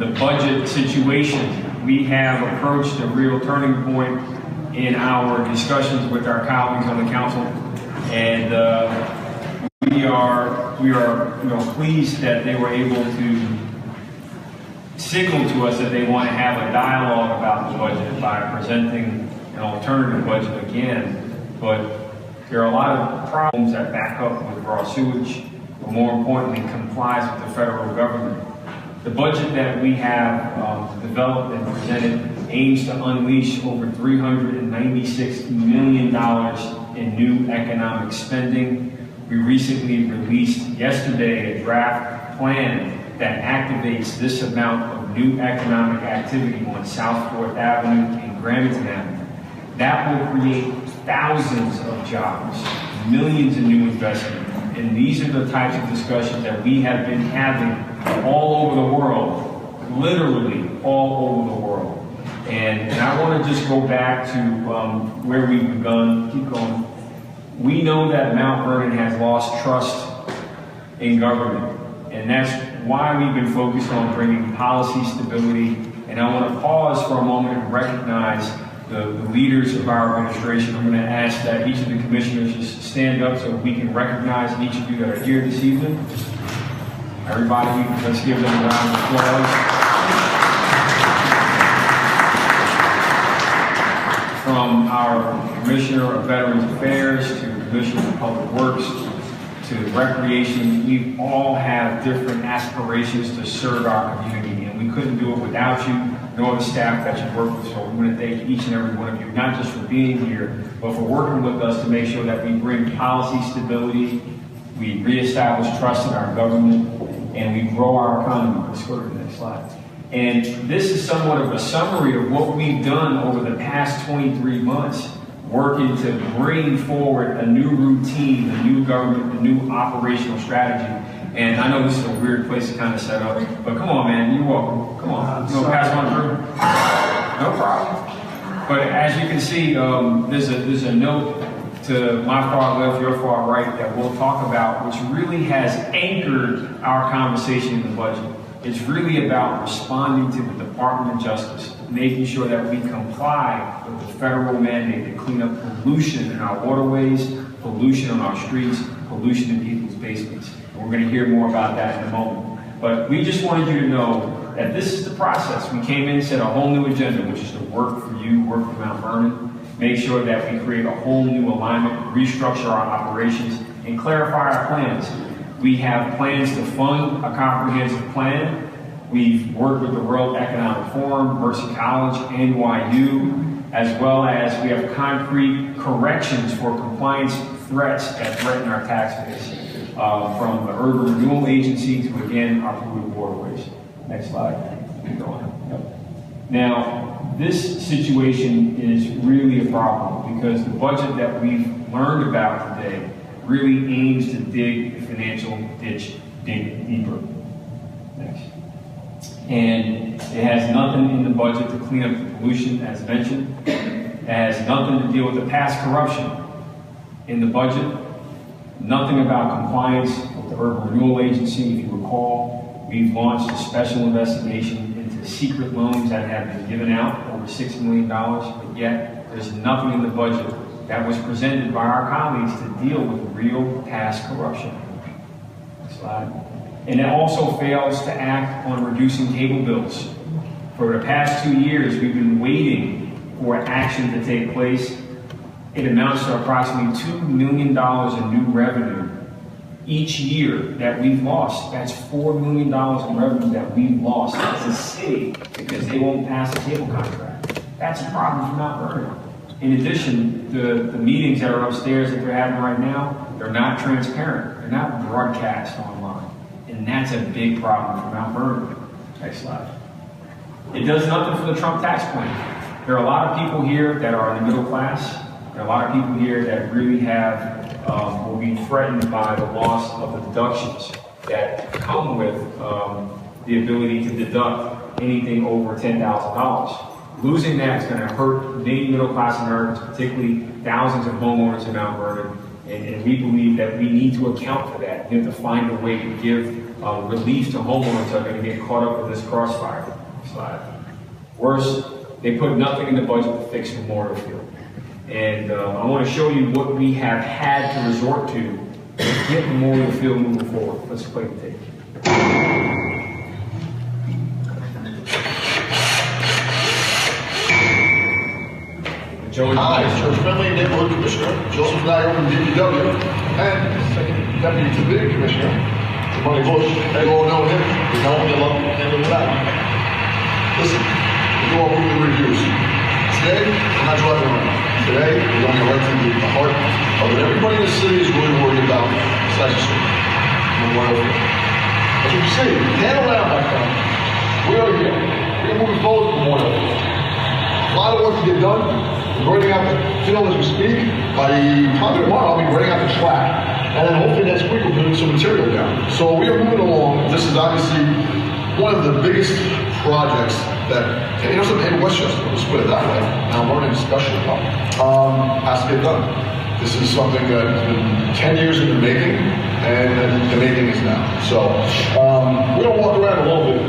the budget situation. We have approached a real turning point in our discussions with our colleagues on the council, and we are pleased that they were able to signal to us that they want to have a dialogue about the budget by presenting an alternative budget again. But there are a lot of problems that back up with raw sewage, but more importantly, complies with the federal government. The budget that we have developed and presented aims to unleash over $396 million in new economic spending. We recently released yesterday a draft plan that activates this amount of new economic activity on South 4th Avenue and Gramerton Avenue. That will create thousands of jobs, millions in new investment. And these are the types of discussions that we have been having all over the world, literally all over the world. And I want to just go back to where we've begun. Keep going. We know that Mount Vernon has lost trust in government, and that's why we've been focused on bringing policy stability. And I want to pause for a moment and recognize the leaders of our administration. I'm going to ask that each of the commissioners just stand up so we can recognize each of you that are here this evening. Everybody, let's give them a round of applause. From our Commissioner of Veterans Affairs to Commissioner of Public Works to Recreation, we all have different aspirations to serve our community, and we couldn't do it without you, nor the staff that you work with. So we want to thank each and every one of you, not just for being here, but for working with us to make sure that we bring policy stability, we reestablish trust in our government, and we grow our economy. Let's go to the next slide. And this is somewhat of a summary of what we've done over the past 23 months, working to bring forward a new routine, a new government, a new operational strategy. And I know this is a weird place to kind of set up, but come on, man, you're welcome. Come on, you want to pass one through? No problem. But as you can see, there's a note to my far left, your far right, that we'll talk about, which really has anchored our conversation in the budget. It's really about responding to the Department of Justice, making sure that we comply with the federal mandate to clean up pollution in our waterways, pollution on our streets, pollution in people's basements. And we're going to hear more about that in a moment. But we just wanted you to know that this is the process. We came in and set a whole new agenda, which is to work for you, work for Mount Vernon, make sure that we create a whole new alignment, restructure our operations, and clarify our plans. We have plans to fund a comprehensive plan. We've worked with the World Economic Forum, Mercy College, NYU, as well as we have concrete corrections for compliance threats that threaten our tax base, from the Urban Renewal Agency to, again, our polluted waterways. Next slide. Keep going. Yep. Now, this situation is really a problem because the budget that we've learned about today really aims to dig the financial ditch deeper. Next. And it has nothing in the budget to clean up the pollution, as mentioned. It has nothing to deal with the past corruption in the budget. Nothing about compliance with the Urban Renewal Agency. If you recall, we've launched a special investigation into secret loans that have been given out, over $6 million, but yet there's nothing in the budget that was presented by our colleagues to deal with real past corruption. Next slide. And it also fails to act on reducing cable bills. For the past 2 years, we've been waiting for action to take place. It amounts to approximately $2 million in new revenue each year that we've lost. That's $4 million in revenue that we've lost as a city because they won't pass a cable contract. That's a problem for Mount Vernon. In addition, the meetings that are upstairs that they're having right now, they're not transparent. They're not broadcast online. And that's a big problem for Mount Vernon. Next slide. It does nothing for the Trump tax plan. There are a lot of people here that are in the middle class. There are a lot of people here that really will be threatened by the loss of the deductions that come with the ability to deduct anything over $10,000. Losing that is going to hurt many middle-class Americans, particularly thousands of homeowners in Mount Vernon, and we believe that we need to account for that. We have to find a way to give relief to homeowners are going to get caught up with this crossfire slide. Worse, they put nothing in the budget to fix Memorial Field. And I want to show you what we have had to resort to get Memorial Field moving forward. Let's play the tape. Hi, Church Friendly Neighborhood Commissioner Joseph Nigro from DPW, and Second Deputy to the Commissioner, Money Bush. They all know him. We know him, they love him, and live that. Listen, we do our weekly reviews. Today, we're not driving around. Today, we're going right to the heart of what everybody in the city is really worried about, besides the street. Memorial Field. As you can see, hand around, my friend. We are here. We're moving forward with Memorial Field. A lot of work to get done. We're grading out the field as we speak. By probably tomorrow, I'll be grading out the track. And then hopefully next week we'll put some material down. So we are moving along. This is obviously one of the biggest projects that, in Westchester, let's put it that way, Mount Vernon especially, has to get done. This is something that has been 10 years in the making, and the making is now. So we're going to walk around a little bit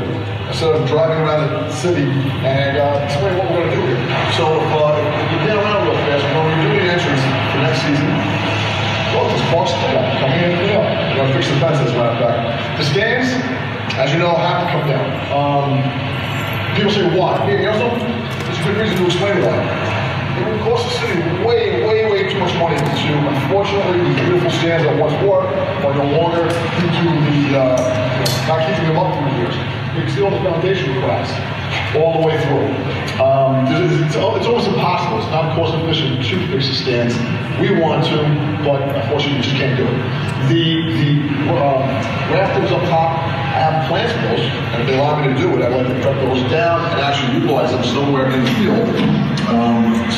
instead of driving around the city and explain what we're going to do here. So if you get around real fast, when we do the entrance for next season, well, this park's still up. Come in and clean up. We're going to fix the fence, as a matter of fact. The stands, as you know, have to come down. People say, why? You know something? There's a good reason to explain why. It would cost the city way too much money to, unfortunately, these beautiful stands that once were, are no longer due to the, not keeping them up through the years. You can see all the foundation cracks all the way through. It's almost impossible. It's not cost efficient to fix the stands. We want to, but unfortunately, we just can't do it. The rafters up top, I have plans for those, and if they allow me to do it, I'd like to cut those down and actually utilize them somewhere in the field.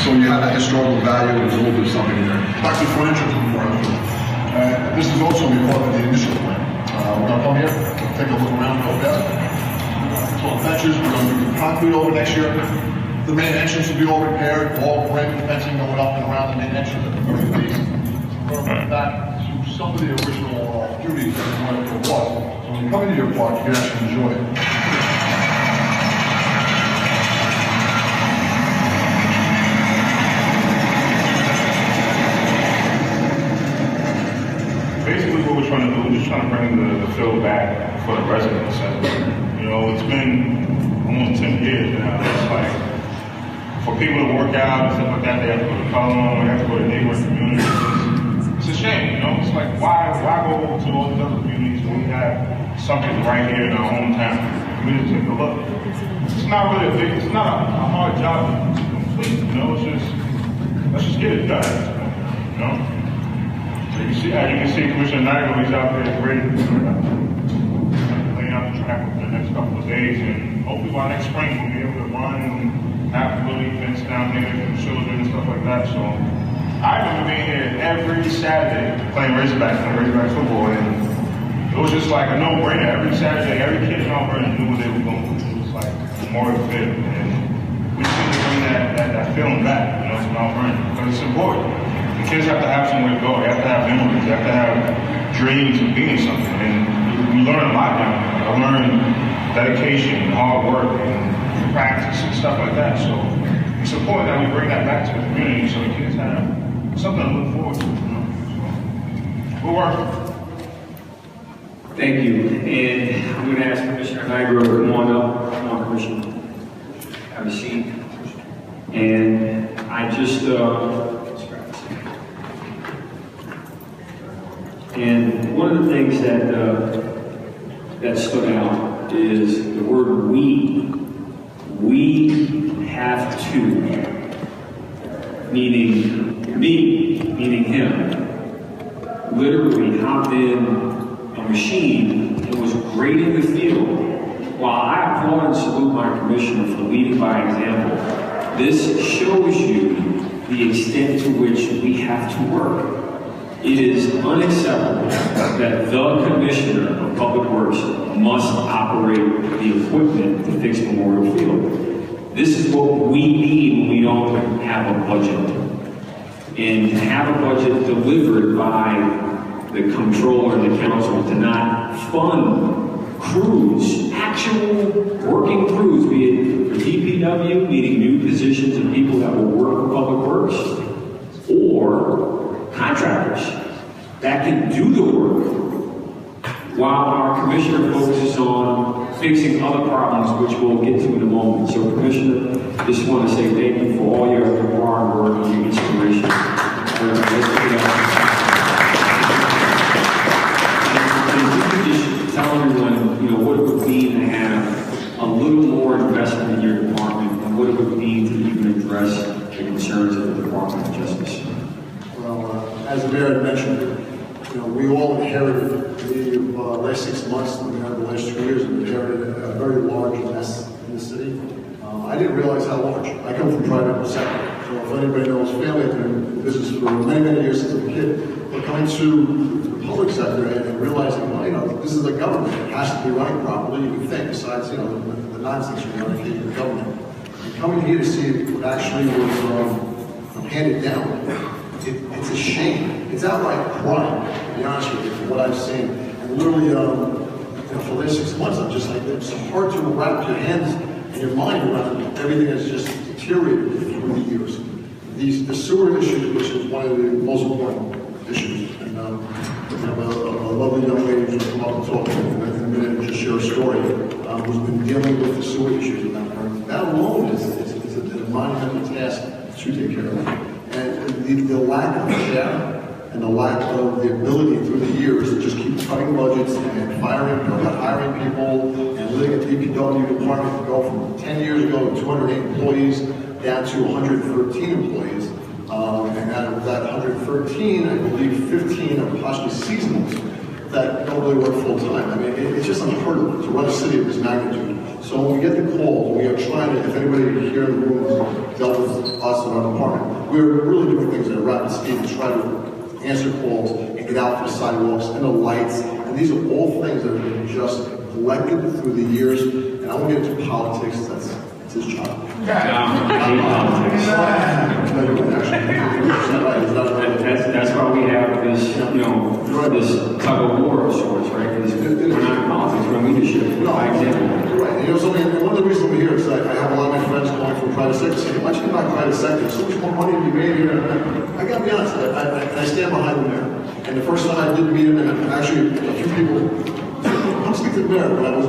So you have that historical value and there's a little bit of something there. Back to the front entrance of the Memorial Field. This is also a part of the initial plan. We're going to come here, take a look around real fast. Tall benches, we're going to do concrete over next year. The main entrance will be all repaired, all brand new fencing going up and around the main entrance at the very least. We're going to go back to some of the original beauty that the Memorial Field was. So when you come into your park, you can actually enjoy it. Basically what we're trying to do is just trying to bring the field back for the residents. And, you know, it's been almost 10 years now. It's like, for people to work out and stuff like that, they have to go to Colorado, they have to go to neighboring communities. It's a shame, you know? It's like, why go over to all these other communities when we have something right here in our hometown? We need to take a look. It's not really it's not a hard job to complete, you know? It's just, let's just get it done, you know? As you can see, Commissioner Nigro, he's out there grading, laying out the track for the next couple of days, and hopefully by next spring we'll be able to run and have really events down here for the children and stuff like that. So I remember being here every Saturday playing Razorback football, and it was just like a no-brainer. Every Saturday, every kid in Mount Vernon knew what they were going to do. It was like Memorial Field, and we just need to bring that feeling back, you know, to Mount Vernon, because it's important. Kids have to have somewhere to go. They have to have memories. They have to have dreams of being something. And we learn a lot now. I learn dedication and hard work and practice and stuff like that. So it's important that we bring that back to the community so the kids have something to look forward to. You know? So we're working. Thank you. And I'm going to ask Commissioner Nigro to come on up. Come on, Commissioner. Have a seat. And I just and one of the things that stood out is the word we. We have to, meaning me, meaning him, literally hopped in a machine and was grading the field. While I applaud and salute my commissioner for leading by example, this shows you the extent to which we have to work. It is unacceptable that the Commissioner of Public Works must operate the equipment to fix Memorial Field. This is what we need when we don't have a budget. And to have a budget delivered by the Comptroller and the Council to not fund crews, actual working crews, be it for DPW, meaning new positions of people that will work for Public Works, or contractors that can do the work, while our commissioner focuses on fixing other problems, which we'll get to in a moment. So, Commissioner, just want to say thank you for all your hard work and your inspiration. Let's pick it up. And you just tell everyone, you know, what it would mean to have a little more investment in your department, and what it would mean to even address the concerns of the Department of Justice. Well, as the mayor had mentioned, you know, we all inherited the last 6 months, and the last 2 years, we inherited a very large mess in the city. I didn't realize how large. I come from private sector, so if anybody knows family, I've been in business for many, many years since I was a kid. But coming to the public sector and realizing, well, you know, this is a government. It has to be running properly. You can think, besides, you know, the nonsense you run in the government. And coming here to see what actually was handed down, it's a shame. It's outright crime, to be honest with you, from what I've seen. And literally, you know, for the last 6 months, I'm just like, it's hard to wrap your hands and your mind around everything that's just deteriorated through the years. The sewer issue, which is one of the most important issues, and we have a lovely young lady who's come up and talk in a minute and just share a story, who's been dealing with the sewer issues in that part. That alone is a monumental task to take care of. And the lack of care and the lack of the ability through the years to just keep cutting budgets and firing, you know, not hiring people, and letting a DPW department go from 10 years ago to 208 employees down to 113 employees. And out of that 113, I believe 15 are possibly seasonals that don't really work full time. I mean, it's just unheard of to run a city of this magnitude. So when we get the calls, we are trying to, if anybody here in the room has dealt with us in our department, we're really doing things at a rapid speed to try to answer calls and get out to the sidewalks and the lights. And these are all things that have been just neglected through the years. And I won't get into politics, that's his job. That's why we have this, you know, this tug of war of sorts, right? Because we're not in politics, we're in leadership. By example. You're right. And you know something, and one of the reasons we're here is I have a lot of my friends calling from private sector saying, why don't you come back private sector? So much more money to be made here. I gotta be honest, I stand behind the mayor. And the first time I did meet him, and actually a few people, come speak to the mayor when I was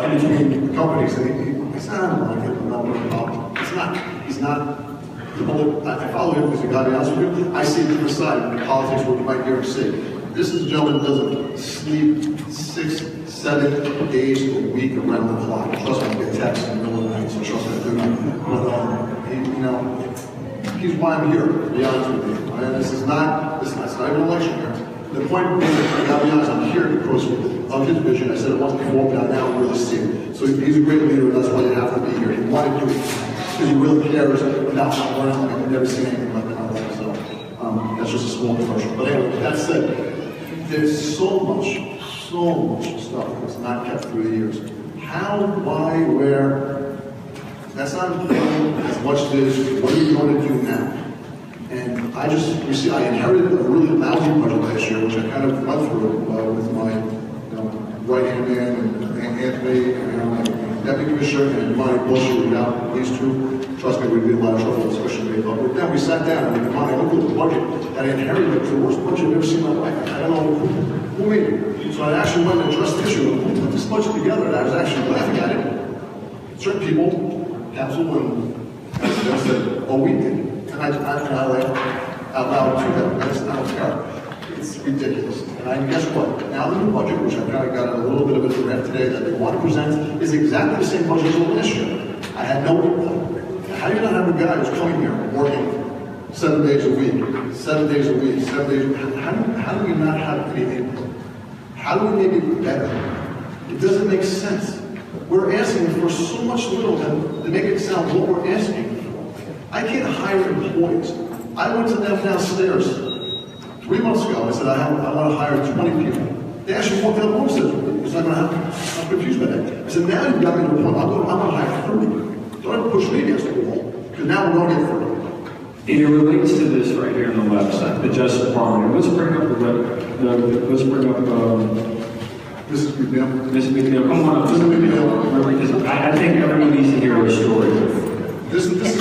in between companies, and he said, I don't like it, I'm not worried about it. It's not, he's not. I follow him because, to be honest with you, I see it to the side in politics what you might hear him say. This is a gentleman who doesn't sleep 6, 7 days a week around the clock. Trust me, I get texts in the middle of the night, so trust me, I do that. But, you know, he's why I'm here, to be honest with you. And this is not even an election year. The point being, I gotta be honest, I'm here because of his vision. I said it once before, but I now really see it. So he's a great leader, and that's why you have to be here. He wanted to do it. Because he really cares about not learning, like I've never seen anything like that. So that's just a small commercial. But anyway, with that said, there's so much stuff that's not kept through the years. How, why, where? That's not important as much as what are you going to do now? And you see, I inherited a really lousy budget last year, which I kind of went through with my right-hand man and Anthony and Deputy Commissioner and Monty Bush. Without these two, trust me, we'd be in a lot of trouble, especially me. But then we sat down and I looked at the budget that I inherited. It was the worst budget I've ever seen in my life. I don't know who made it. So I actually went and addressed the issue and put this budget together, and I was actually laughing at it. Certain people, council and president said, oh, we did. And I laughed out loud to them. That's not fair. It's ridiculous. And guess what? Now the new budget, which I kind of got a little bit of a draft today that they want to present, is exactly the same budget as last year. I had no input. How do you not have a guy who's coming here working 7 days a week, 7 days a week, 7 days a week? How do we not have any input? How do we make it better? It doesn't make sense. We're asking for so much little to make it sound what we're asking for. I can't hire employees. I went to them downstairs 3 months ago. I said, I want to hire 20 people. They actually walked out and said, it's not going to happen. I'm confused by that. I said, now you've got me to the point. I'm going to hire 30. Don't ever push me against the wall, because now we're going to get 30. And it relates to this right here on the left side, the Justice Department. And let's bring up Mrs. McNeil. Mrs. McNeil, come on up. Mrs. McNeil. Really, 'cause I think everyone needs to hear your story.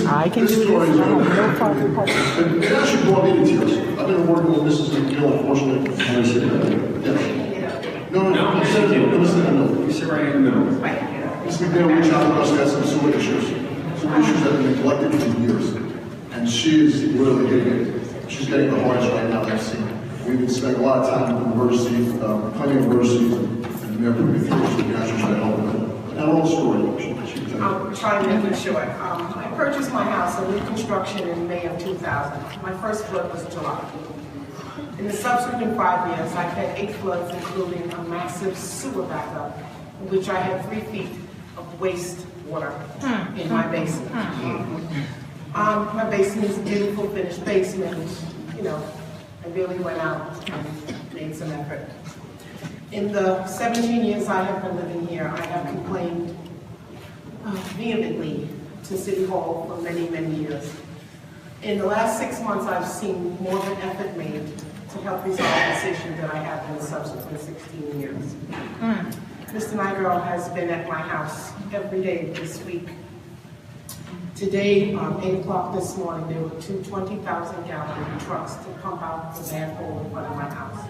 I can this do story this. is I have no problem. it actually brought me to tears. I've been working with Mrs. McNeil, unfortunately. Can we sit down? Yes. No, No, sit you down. You sit right in the middle. Mrs. McNeil reached out to us, had some sewer issues. Sewer issues that have been neglected for years. And she is really getting it. She's getting the hardest right now that I've seen. We've been spending a lot of time with university, plenty of universities, and the mayor put me through, so we can actually try to help them. And our own story, she can tell you. I'll try to make it short. I purchased my house, a new construction, in May of 2000. My first flood was July. In the subsequent 5 years, I've had 8 floods, including a massive sewer backup, in which I had 3 feet of waste water in my basement. My basement is a beautiful finished basement. You know, I really went out and made some effort. In the 17 years I have been living here, I have complained vehemently to City Hall for many, many years. In the last 6 months, I've seen more of an effort made to help resolve this issue than I have in the subsequent 16 years. Mr. Nigro has been at my house every day this week. Today, 8 o'clock this morning, there were 2 20,000-gallon trucks to pump out the manhole in front of my house.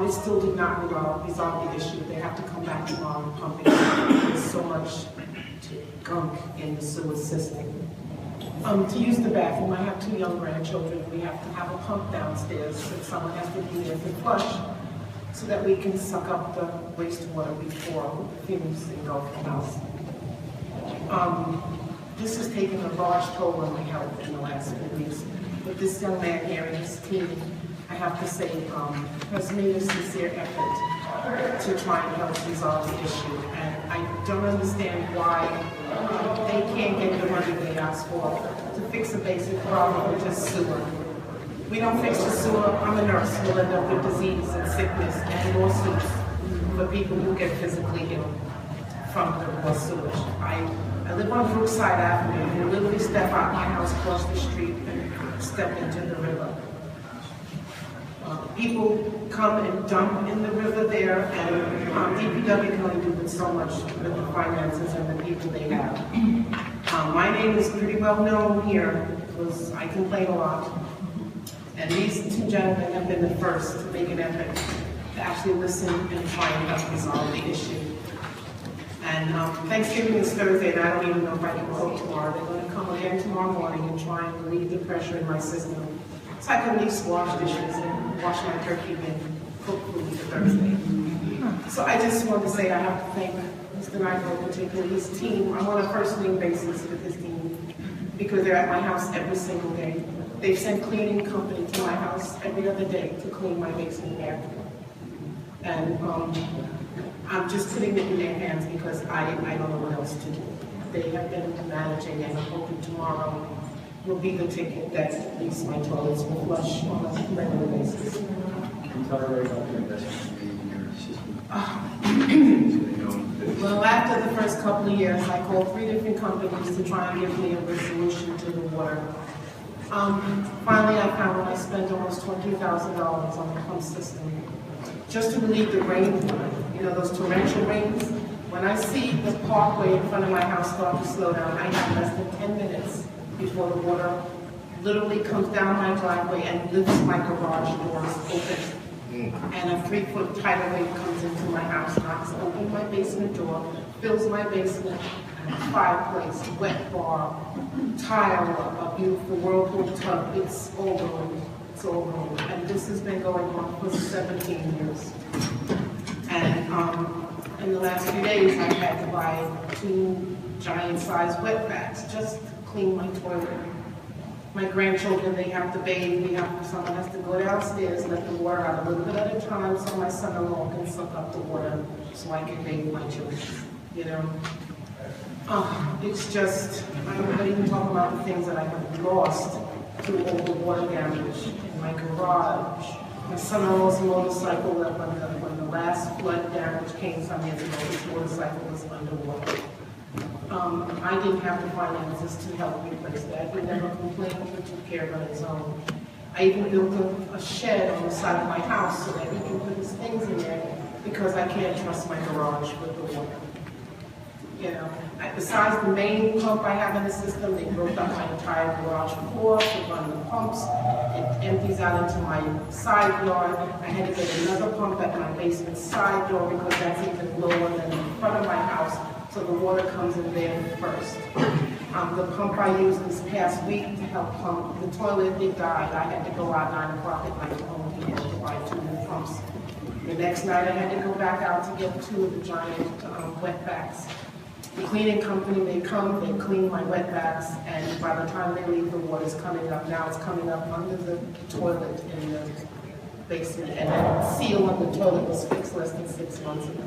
It still did not resolve the issue. They have to come back tomorrow and pump it. There's so much gunk in the sewer system. To use the bathroom, I have 2 young grandchildren. We have to have a pump downstairs, so someone has to be there to flush so that we can suck up the wastewater before the fumes engulf the house. This has taken a large toll on my health in the last few weeks. But this young man here and his team, I have to say, has made a sincere effort to try and help resolve the issue. And I don't understand why they can't get the money they asked for to fix a basic problem, which is sewer. We don't fix the sewer, I'm a nurse, we'll end up with disease and sickness and lawsuits for people who get physically ill from the sewage. I live on Brookside Avenue. You literally step out my house, cross the street, and step into the river. People come and dump in the river there, and DPW can only do but so much with the finances and the people they have. My name is pretty well known here because I complain a lot. And these 2 gentlemen have been the first to make an effort to actually listen and try and help resolve the issue. And Thanksgiving is Thursday, and I don't even know if I can cook tomorrow. They're going to come again tomorrow morning and try and relieve the pressure in my system, so I can at least wash dishes and wash my turkey and cook food for Thursday. So I just want to say I have to thank Mr. Nigro, particularly his team. I'm on a first-name basis with his team because they're at my house every single day. They've sent cleaning company to my house every other day to clean my basement bathroom. And I'm just putting it in their hands because I don't know what else to do. They have been managing, and I'm hoping tomorrow will be the ticket that at least my toilets will flush on a regular basis. Can you tell everybody about the investment in your system? Well, after the first couple of years, I called 3 different companies to try and give me a resolution to the water. Finally, I found when I spent almost $20,000 on the pump system just to relieve the rain, you know, those torrential rains. When I see the parkway in front of my house start to slow down, I have less than 10 minutes before the water literally comes down my driveway and lifts my garage doors open. And a 3-foot tidal wave comes into my house, knocks open my basement door, fills my basement, fireplace, wet bar, tile, a beautiful whirlpool tub. It's all ruined. It's all ruined. And this has been going on for 17 years. And in the last few days, I've had to buy 2 giant-sized wet vacs just to clean my toilet. My grandchildren, they have to bathe. Someone has to go downstairs, let the water out a little bit at a time so my son-in-law can suck up the water so I can bathe my children, you know? It's just, I'm not even talking about the things that I have lost through all the water damage in my garage. My son-in-law's motorcycle, when the last flood damage came some years ago, his motorcycle was underwater. I didn't have the finances to help replace that. He never complained, he took care of it on his own. I even built a shed on the side of my house so that he can put his things in there. because I can't trust my garage with the water. You know, besides the main pump I have in the system, they broke up my entire garage floor to run the pumps. It empties out into my side yard. I had to get another pump at my basement side door because that's even lower than the front of my house, so the water comes in there first. The pump I used this past week to help pump the toilet, it died. I had to go out 9 o'clock at night home to buy 2 new pumps. The next night I had to go back out to get 2 of the giant wetbacks. The cleaning company, they come, they clean my wetbacks, and by the time they leave, the water's coming up. Now it's coming up under the toilet in the basement, and the seal on the toilet was fixed less than 6 months ago.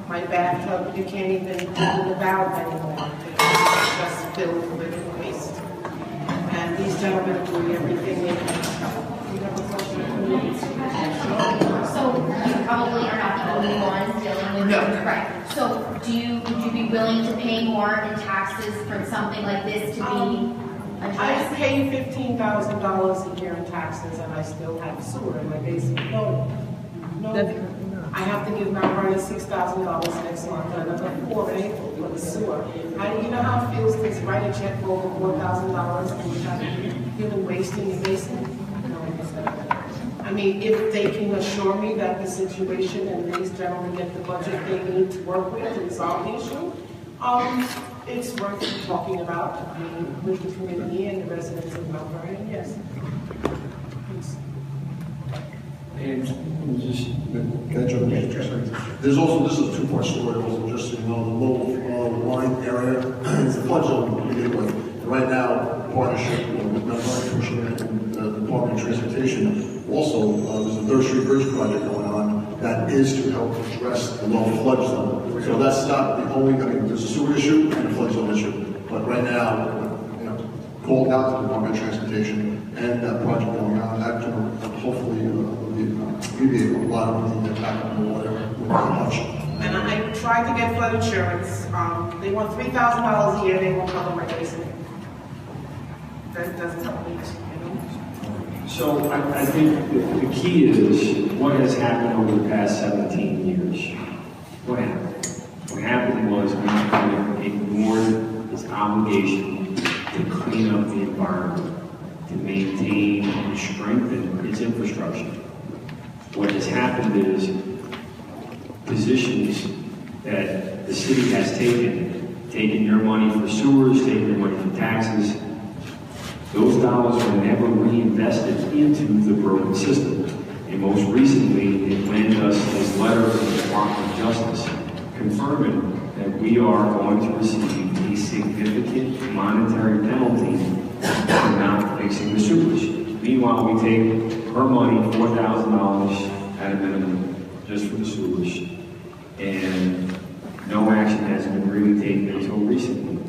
My bathtub, you can't even open the valve anymore because it's just filled with waste. And these gentlemen are doing everything they can. You have a question? So you probably are not the only one dealing with No. it, right? So would you be willing to pay more in taxes for something like this to be I addressed? pay $15,000 a year in taxes, and I still have sewer in my basement. No. I have to give Mount Vernon $6,000 next month, and another $4,000 in April for the sewer. You know how it feels to write a check for over $4,000 and you have human waste in your basement? No, I mean, if they can assure me that the situation and these gentlemen get the budget they need to work with to resolve the issue, it's worth talking about. I mean, with the community and the residents of Mount Vernon, yes. And just, Can I jump in? There's also, this is a two-part story, also, just so you know, the low line area, it's a flood zone to begin with. And right now, partnership with Mount Vernon Commission and the Department of Transportation, also, there's a 3rd Street Bridge project going on that is to help address the low flood zone. So that's not the only, I mean, there's a sewer issue and a flood zone issue. But right now, you know, called out to the Department of Transportation and that project going on, that can hopefully alleviate a lot of the impact on the water with much. And I tried to get flood insurance. They want $3,000 a year, they won't cover my basement. That doesn't help me, you know? So I think the key is what has happened over the past 17 years. What happened? What happened was we ignored its obligation to clean up the environment, to maintain and strengthen its infrastructure. What has happened is positions that the city has taken your money for sewers, taken your money for taxes. Those dollars were never reinvested into the broken system. And most recently, it landed us this letter from the Department of Justice confirming that we are going to receive a significant monetary penalty for not fixing the sewers. Meanwhile, we take her money, $4,000 at a minimum, just for the sewers. And no action has been really taken until recently.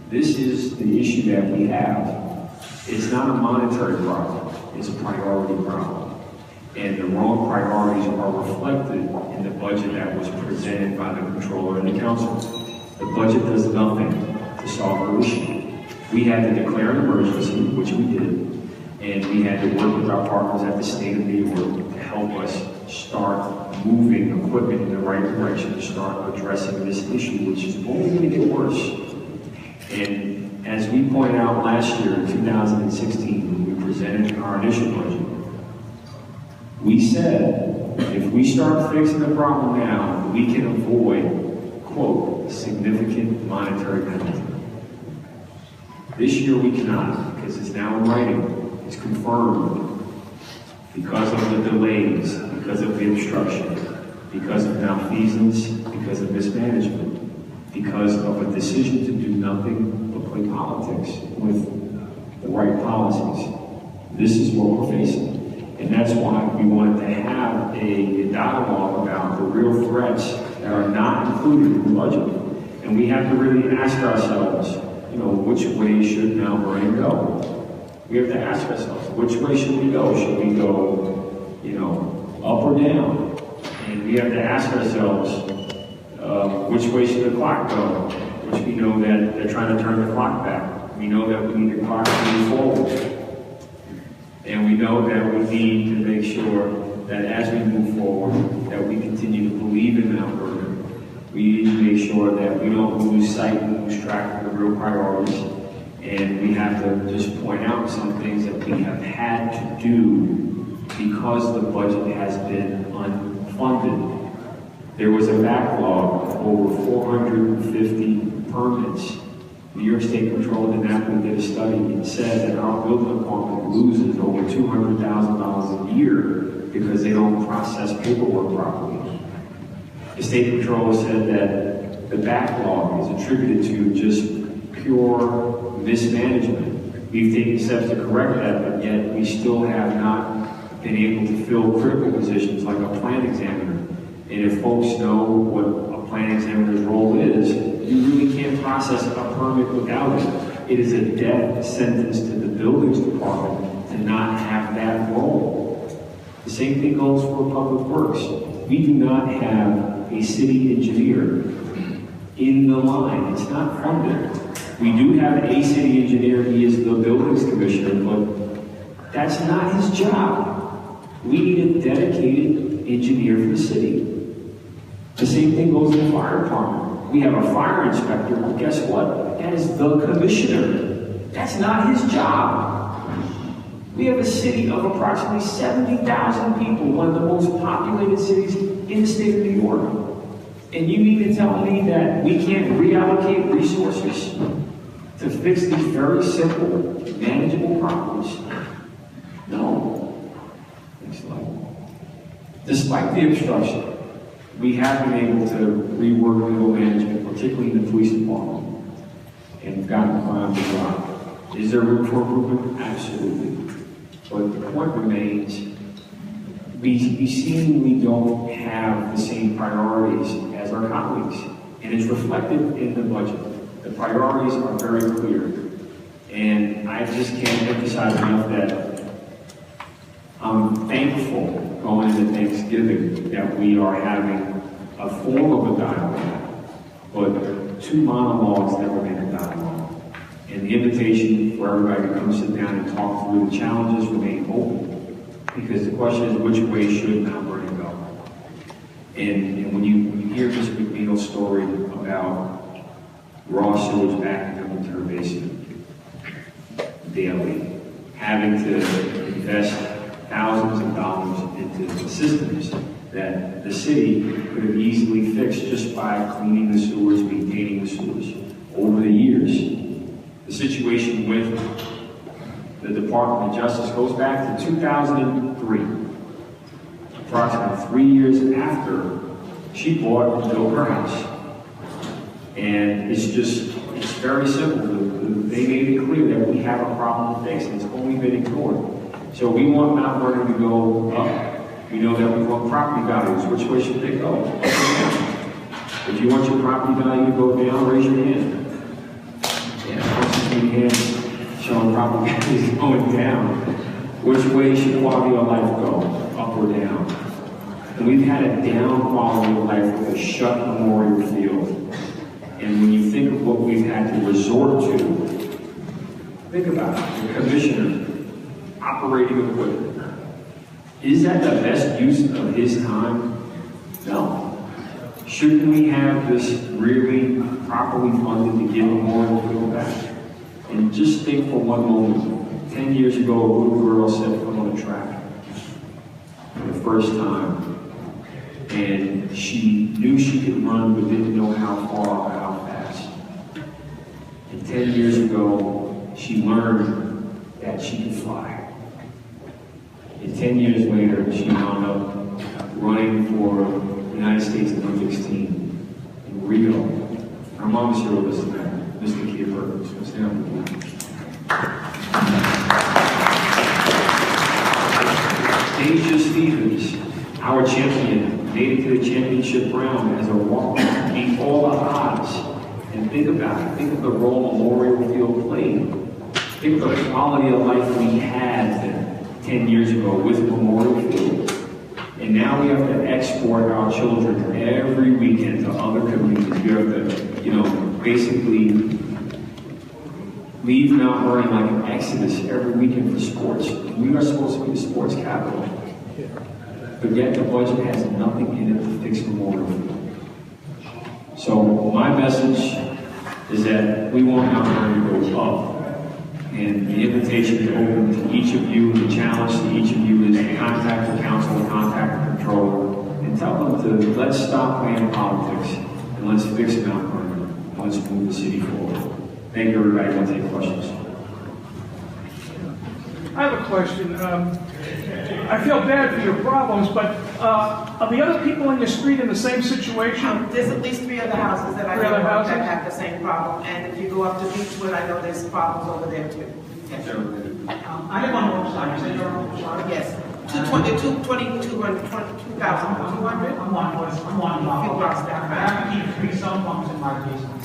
This is the issue that we have. It's not a monetary problem, it's a priority problem. And the wrong priorities are reflected in the budget that was presented by the Comptroller and the Council. The budget does nothing to solve the issue. We had to declare an emergency, which we did, and we had to work with our partners at the state of New York to help us start moving equipment in the right direction to start addressing this issue, which is only going to get worse. And as we pointed out last year, in 2016, when we presented our initial budget, we said, if we start fixing the problem now, we can avoid, quote, significant monetary penalty. This year we cannot, because it's now in writing, it's confirmed, because of the delays, because of the obstruction, because of malfeasance, because of mismanagement, because of a decision to do nothing but play politics with the right policies. This is what we're facing. And that's why we wanted to have a dialogue about the real threats that are not included in the budget. And we have to really ask ourselves, you know, which way should Mount Vernon go? We have to ask ourselves, which way should we go? Should we go, you know, up or down? And we have to ask ourselves, which way should the clock go? Which we know that they're trying to turn the clock back. We know that we need the clock to move forward. And we know that we need to make sure that as we move forward, that that we continue to believe in Mount Vernon. We need to make sure that we don't lose sight and lose track of the real priorities. And we have to just point out some things that we have had to do because the budget has been unfunded. There was a backlog of over 450 permits. New York State Comptroller did a study and said that our building department loses over $200,000 a year because they don't process paperwork properly. The State Comptroller said that the backlog is attributed to just pure mismanagement. We've taken steps to correct that, but yet we still have not been able to fill critical positions like a plant examiner. And if folks know what a plant examiner's role is, you really can't process a permit without it. It is a death sentence to the buildings department to not have that role. The same thing goes for public works. We do not have a city engineer in the line. It's not funded. We do have a city engineer. He is the buildings commissioner, but that's not his job. We need a dedicated engineer for the city. The same thing goes in the fire department. We have a fire inspector, but guess what? That is the commissioner. That's not his job. We have a city of approximately 70,000 people, one of the most populated cities in the state of New York. And you mean to tell me that we can't reallocate resources to fix these very simple, manageable problems? No. Next slide. Despite the obstruction, we have been able to rework legal management, particularly in the police department, and we've gotten crime to drop. Is there room for improvement? Absolutely. But the point remains, we seemingly don't have the same priorities as our colleagues, and it's reflected in the budget. The priorities are very clear, and I just can't emphasize enough that I'm thankful going into Thanksgiving that we are having a form of a dialogue, but two monologues never make a dialogue. And the invitation for everybody to come sit down and talk through the challenges remain open, because the question is, which way should Mount Vernon go? And when you hear Ms. McNeil's story about raw sewage back in the military basement daily, having to invest thousands of dollars into systems that the city could have easily fixed just by cleaning the sewers, maintaining the sewers over the years. The situation with the Department of Justice goes back to 2003, approximately 3 years after she bought and built her house. And it's very simple. They made it clear that we have a problem to fix, and it's only been ignored. So we want Mount Vernon to go up. We know that we want property values. Which way should they go? If you want your property value to go down, raise your hand. Yeah, once you see hands showing property values going down, which way should quality of life go? Up or down? And we've had a down quality of life with a shut memorial field. And when you think of what we've had to resort to, think about it. The commissioner operating equipment. Is that the best use of his time? No. Shouldn't we have this really properly funded to give Memorial Field back? And just think for one moment, 10 years ago, a little girl set foot on a track for the first time. And she knew she could run, but didn't know how far or how fast. And 10 years ago, she learned that she could fly. And 10 years later, she wound up running for the United States Olympics team in Rio. Her mom is here with us tonight, Ms. Nakia Perkins. So stand up with me. Deja Stevens, our champion, made it to the championship round as a walker, beat all the odds. And think about it. Think of the role Memorial Field played. Think of the quality of life we had 10 years ago with Memorial Field. And now we have to export our children every weekend to other communities. You have to, basically leave Mount Vernon like an exodus every weekend for sports. We are supposed to be the sports capital. but yet the budget has nothing in it to fix Memorial Field. So my message is that we want Mount Vernon to go up. And the invitation is open to each of you, the challenge to each of you is to contact the council, contact the controller, and tell them to let's stop playing politics and let's fix Mount Vernon and let's move the city forward. Thank you, everybody. I'll take questions. I have a question. I feel bad for your problems, but are the other people in your street in the same situation? There's at least 3 other houses that I know of that have the same problem, and if you go up to Beechwood, I know there's problems over there too. Yes. I live on Oceanside. You said you're on Oceanside? Yes. 2,200. I'm one block. Few blocks down. I have to keep 3 cell phones in my basement.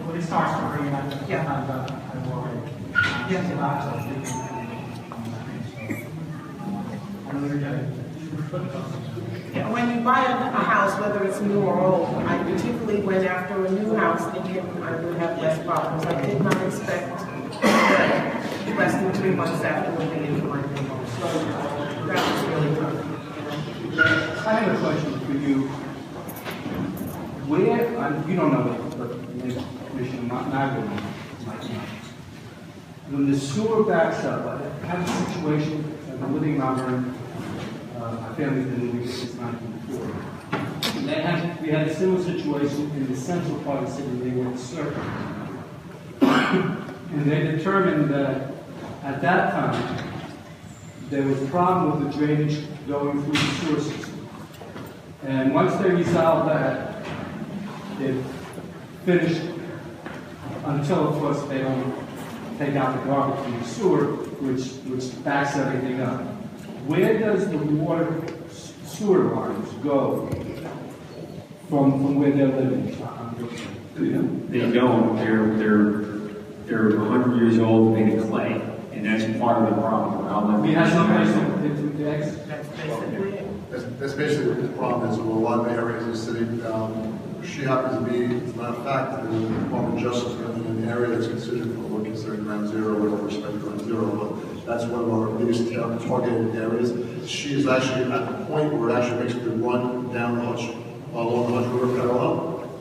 When it starts to rain, I worry. Yes, a lot of Yeah, when you buy a house, whether it's new or old, I particularly went after a new house thinking I would have less problems. I did not expect that less than 3 months after moving into my new home. So that was really tough. I have a question for you. Where, you don't know it, but Commissioner Nigro might know. When the sewer backs up, I have a situation, I've been living in Mount Vernon, my family's been living here since 1904. We had a similar situation in the central part of the city, they were circle. And they determined that at that time, there was a problem with the drainage going through the sewer system. And once they resolved that, they finished until, of course, they don't take out the garbage from the sewer, which backs everything up. Where does the water sewer lines go from where they're living? They don't. They're 100 years old, made of clay, and that's part of the problem. We have no place to exit. That's basically what the problem is in a lot of areas of the city. She happens to be, as a matter of fact, the Department of Justice in an area that's considered what we're considering ground zero, with all respect to ground zero, but that's one of our biggest targeted areas. She is actually at the point where it actually makes the run down the Hutch, along the Hutch River parallel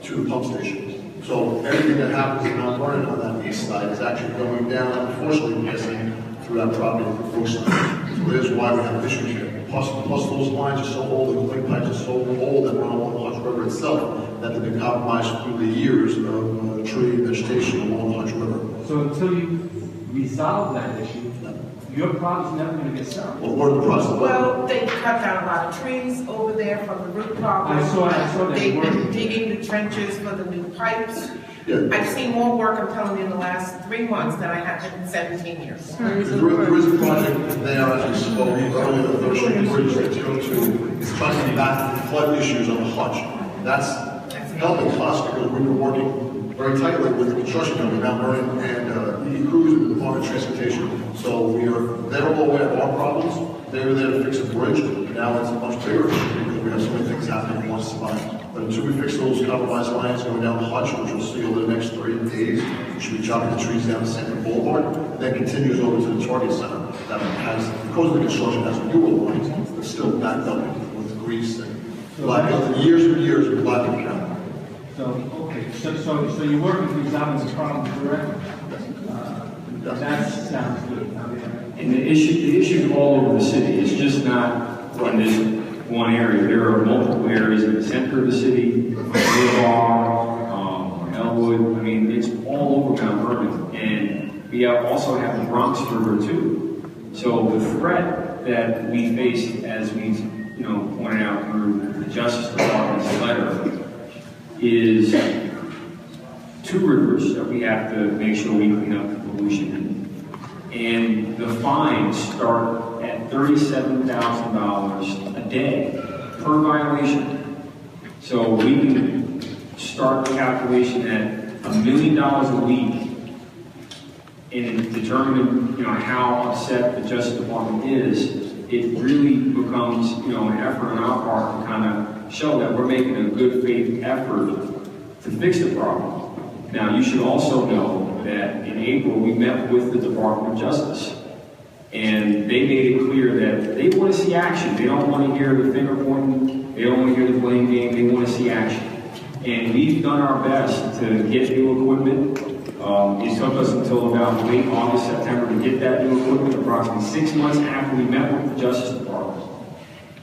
to the pump stations. So everything that happens in Mount Vernon on that east side is actually going down, unfortunately, passing through that property to the Brookside. So that is why we have issues here. Plus those lines are so old, and the link pipes are so old that run along the Hutch River itself, that they've been compromised through the years of tree and vegetation along the Hutch River. So until you resolve that issue, your problem's never going to get solved. Well, we're in the process of Well, they cut down a lot of trees over there from the root problem. I saw that. They've been digging the trenches for the new pipes. Yeah. I've seen more work, I'm telling you, in the last 3 months than I have in 17 years. There is a project there, as we spoke earlier, the Third Street Bridge that you go to, is trying to combat the flood issues on the Hutch. That's helping us because we've been working very tightly with the construction company, Mount Vernon, and E. Cruz and the Department of Transportation. So they're all aware of our problems. They were there to fix the bridge. Now it's a much bigger issue because we have so many things happening at once. But until we fix those compromised lines going down the Hutch, which we'll see over the next 3 days, we should be chopping the trees down the Center Boulevard, and then continues over to the Target Center. That has, because of the construction, has newer lines, but still backed up with grease and black, years and years of black and county. So, okay, so you're working to resolve this problem, correct? That sounds good. And the issues all over the city. It's just not in this one area. There are multiple areas in the center of the city, Boulevard, Elwood. I mean, it's all over Mount Vernon. And we also have the Bronx River too. So the threat that we face, as we've pointed out through the Justice Department's letter, is 2 rivers that we have to make sure we clean up the pollution in. And the fines start at $37,000 a day per violation. So we can start the calculation at $1 million a week and determine how upset the Justice Department is. It really becomes an effort on our part to kind of show that we're making a good faith effort to fix the problem. Now, you should also know that in April we met with the Department of Justice, And they made it clear that they want to see action. They don't want to hear the finger pointing. They don't want to hear the blame game. They want to see action. And we've done our best to get new equipment. It took us until about late August, September to get that new equipment, approximately 6 months after we met with the Justice Department.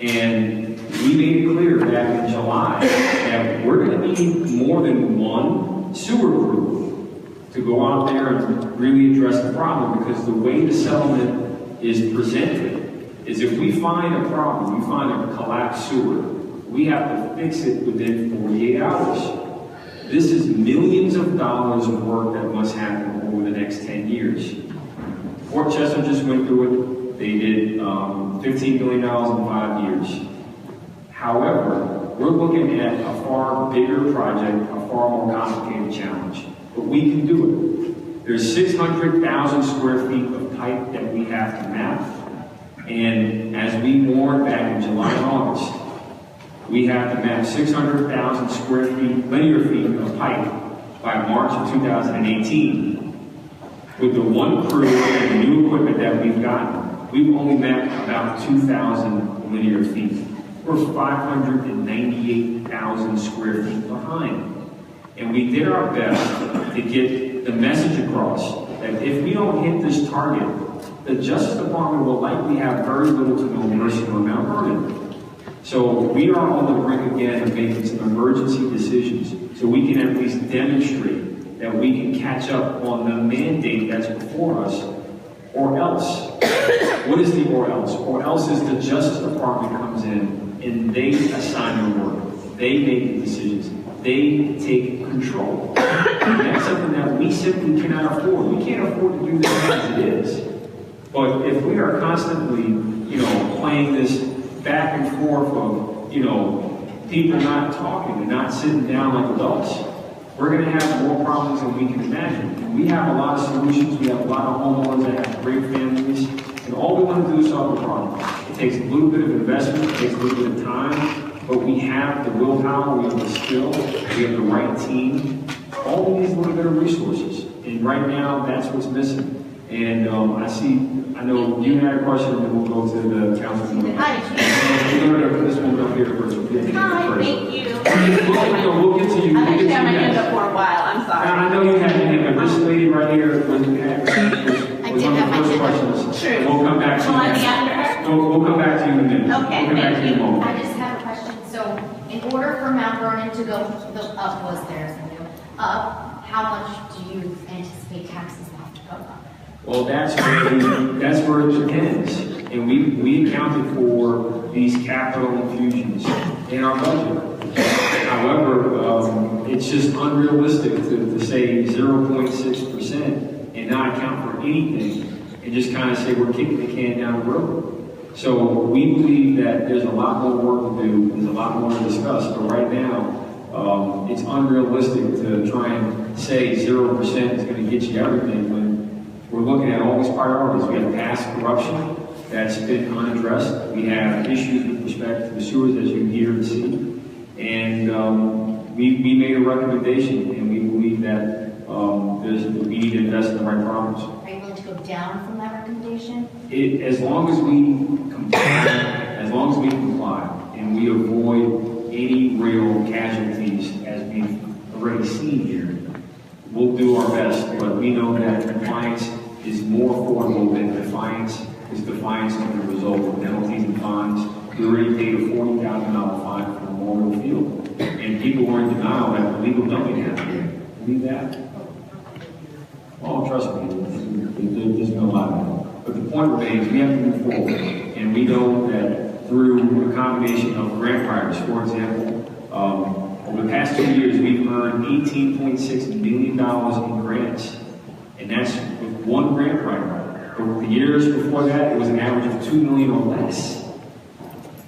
And we made it clear back in July that we're going to need more than one sewer crew to go out there and really address the problem, because the way the settlement is presented is if we find a problem, we find a collapsed sewer, we have to fix it within 48 hours. This is millions of dollars of work that must happen over the next 10 years. Fort Chester just went through it. They did $15 million in 5 years. However, we're looking at a far bigger project, a far more complicated challenge. But we can do it. There's 600,000 square feet of pipe that we have to map. And as we warned back in July and August, we have to map 600,000 square feet, linear feet of pipe by March of 2018. With the one crew and the new equipment that we've gotten, we've only mapped about 2,000 linear feet. We're 598,000 square feet behind. And we did our best to get the message across that if we don't hit this target, the Justice Department will likely have very little to no mercy on Mount Vernon. So we are on the brink again of making some emergency decisions so we can at least demonstrate that we can catch up on the mandate that's before us, or else. What is the or else? Or else is the Justice Department comes in and they assign the work. They make the decisions. They take control. And that's something that we simply cannot afford. We can't afford to do this as it is. But if we are constantly, playing this back and forth of, people not talking and not sitting down like adults, we're going to have more problems than we can imagine. And we have a lot of solutions. We have a lot of homeowners that have great families. And all we want to do is solve the problem. It takes a little bit of investment. It takes a little bit of time. But we have the willpower. We have the skill. We have the right team. All we need is a little bit of resources. And right now, that's what's missing. And I know you had a question, and then we'll go to the councilman. Hi. We're going to this one up here first. Hi, thank you. We'll get to you. I've actually had my hand up for a while, I'm sorry. I know you had your hand up, but this lady right here was one of the first questions. True. We'll come back to you. Will I be after her? We'll come back to you in a minute. Okay, we'll come back to you in a moment. I just have a question. So, in order for Mount Vernon to go up, how much do you anticipate taxes will have to go up? Well, that's where it depends. And we accounted for these capital infusions in our budget. However, it's just unrealistic to say 0.6% and not account for anything and just kind of say we're kicking the can down the road. So we believe that there's a lot more work to do, there's a lot more to discuss, but right now, it's unrealistic to try and say 0% is going to get you everything when we're looking at all these priorities. We have past corruption that's been unaddressed. We have issues with respect to the sewers, as you hear and see. And we made a recommendation, and we believe that we need to invest in the right problems. Are you willing to go down from that recommendation? As long as we comply, and we avoid any real casualties, as we've already seen here, we'll do our best. But we know that compliance is more affordable than defiance, because defiance is going to result in penalties and fines. We already paid a $40,000 fine for Memorial Field, and people were in denial that the legal dumping happened. Believe that? Oh, trust me, there's no lie. But the point remains, we have to move forward, and we know that through a combination of grant writers, for example, over the past 2 years, we've earned $18.6 million in grants, and that's with one grant writer. Over the years before that, it was an average of $2 million or less.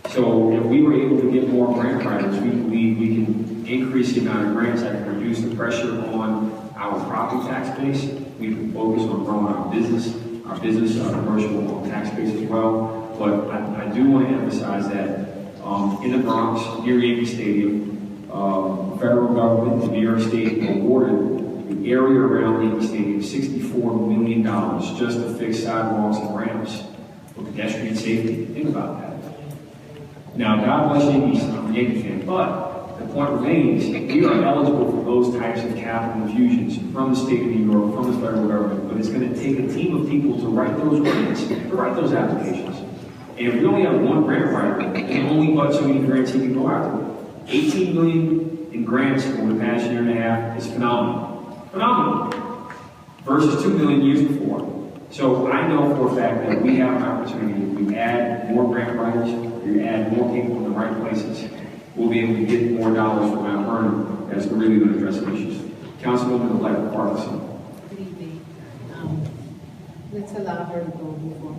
So if we were able to get more grant writers, we believe we can increase the amount of grants that can reduce the pressure on our property tax base. We can focus on growing our business, our commercial tax base as well. But I do want to emphasize that in the Bronx, near Yankee Stadium, federal government and New York State awarded the area around Yankee Stadium $64 million just to fix sidewalks and ramps. pedestrian safety. Think about that. Now, God bless Yankees, I'm a Yankee fan, but the point remains, we are eligible for those types of capital infusions from the state of New York, from the federal government, but it's going to take a team of people to write those grants, to write those applications. And if we only have one grant writer, and only but so many grants he can go after, 18 million in grants over the past year and a half is phenomenal. Phenomenal. Versus 2 million years before. So I know for a fact that we have an opportunity. If we add more grant writers, if we add more people in the right places, we'll be able to get more dollars from Mount Vernon that's really going to address some issues. Councilwoman-elect Parkinson. Good evening. Let's allow her to go before.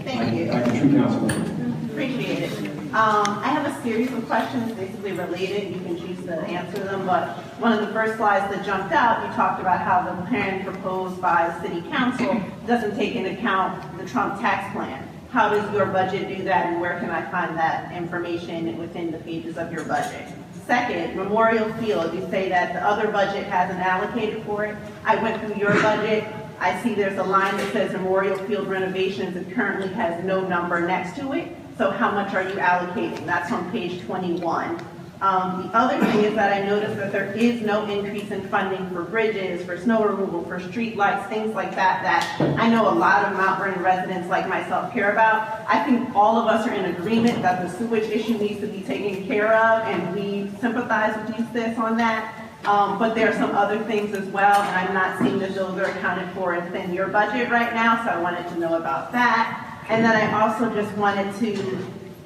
Thank you. Thank you, Councilwoman. Appreciate it. I have a series of questions basically related. You can choose to answer them, but one of the first slides that jumped out, you talked about how the plan proposed by the City Council doesn't take into account the Trump tax plan. How does your budget do that, and where can I find that information within the pages of your budget? Second, Memorial Field, you say that the other budget hasn't allocated for it. I went through your budget. I see there's a line that says Memorial Field renovations. It currently has no number next to it. So how much are you allocating? That's on page 21. The other thing is that I noticed that there is no increase in funding for bridges, for snow removal, for street lights, things like that, that I know a lot of Mount Vernon residents like myself care about. I think all of us are in agreement that the sewage issue needs to be taken care of, and we sympathize with you, sis, on that. But there are some other things as well, and I'm not seeing that those are accounted for within your budget right now, so I wanted to know about that. And then I also just wanted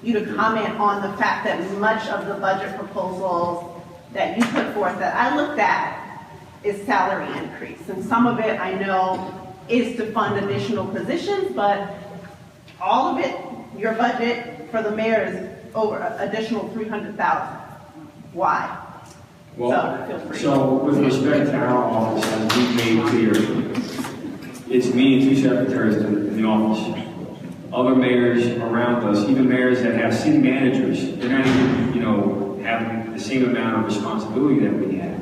you to comment on the fact that much of the budget proposals that you put forth that I looked at is salary increase. And some of it I know is to fund additional positions, but all of it, your budget for the mayor is over additional $300,000. Why? Well, so with respect to our office, as we've made clear, it's me and 2 secretaries in the office. Other mayors around us, even mayors that have city managers, they're not even, having the same amount of responsibility that we have.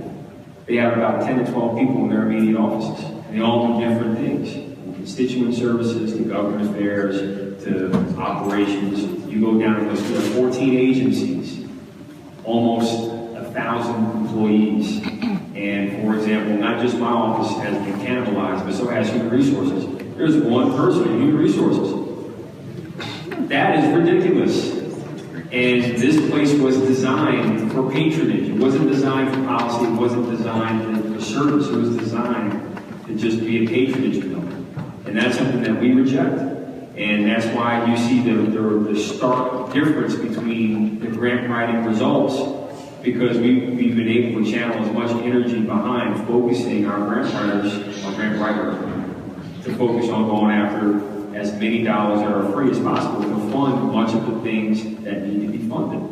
They have about 10 to 12 people in their immediate offices. And they all do different things. From constituent services to government affairs to operations. You go down and list, there are 14 agencies, almost 1,000 employees. And for example, not just my office has been cannibalized, but so has human resources. There's one person in human resources. That is ridiculous. And this place was designed for patronage. It wasn't designed for policy. It wasn't designed for service. It was designed to just be a patronage building. And that's something that we reject. And that's why you see the stark difference between the grant writing results, because we've been able to channel as much energy behind focusing our grant writers, our grant writer, to focus on going after as many dollars that are free as possible to fund much of the things that need to be funded.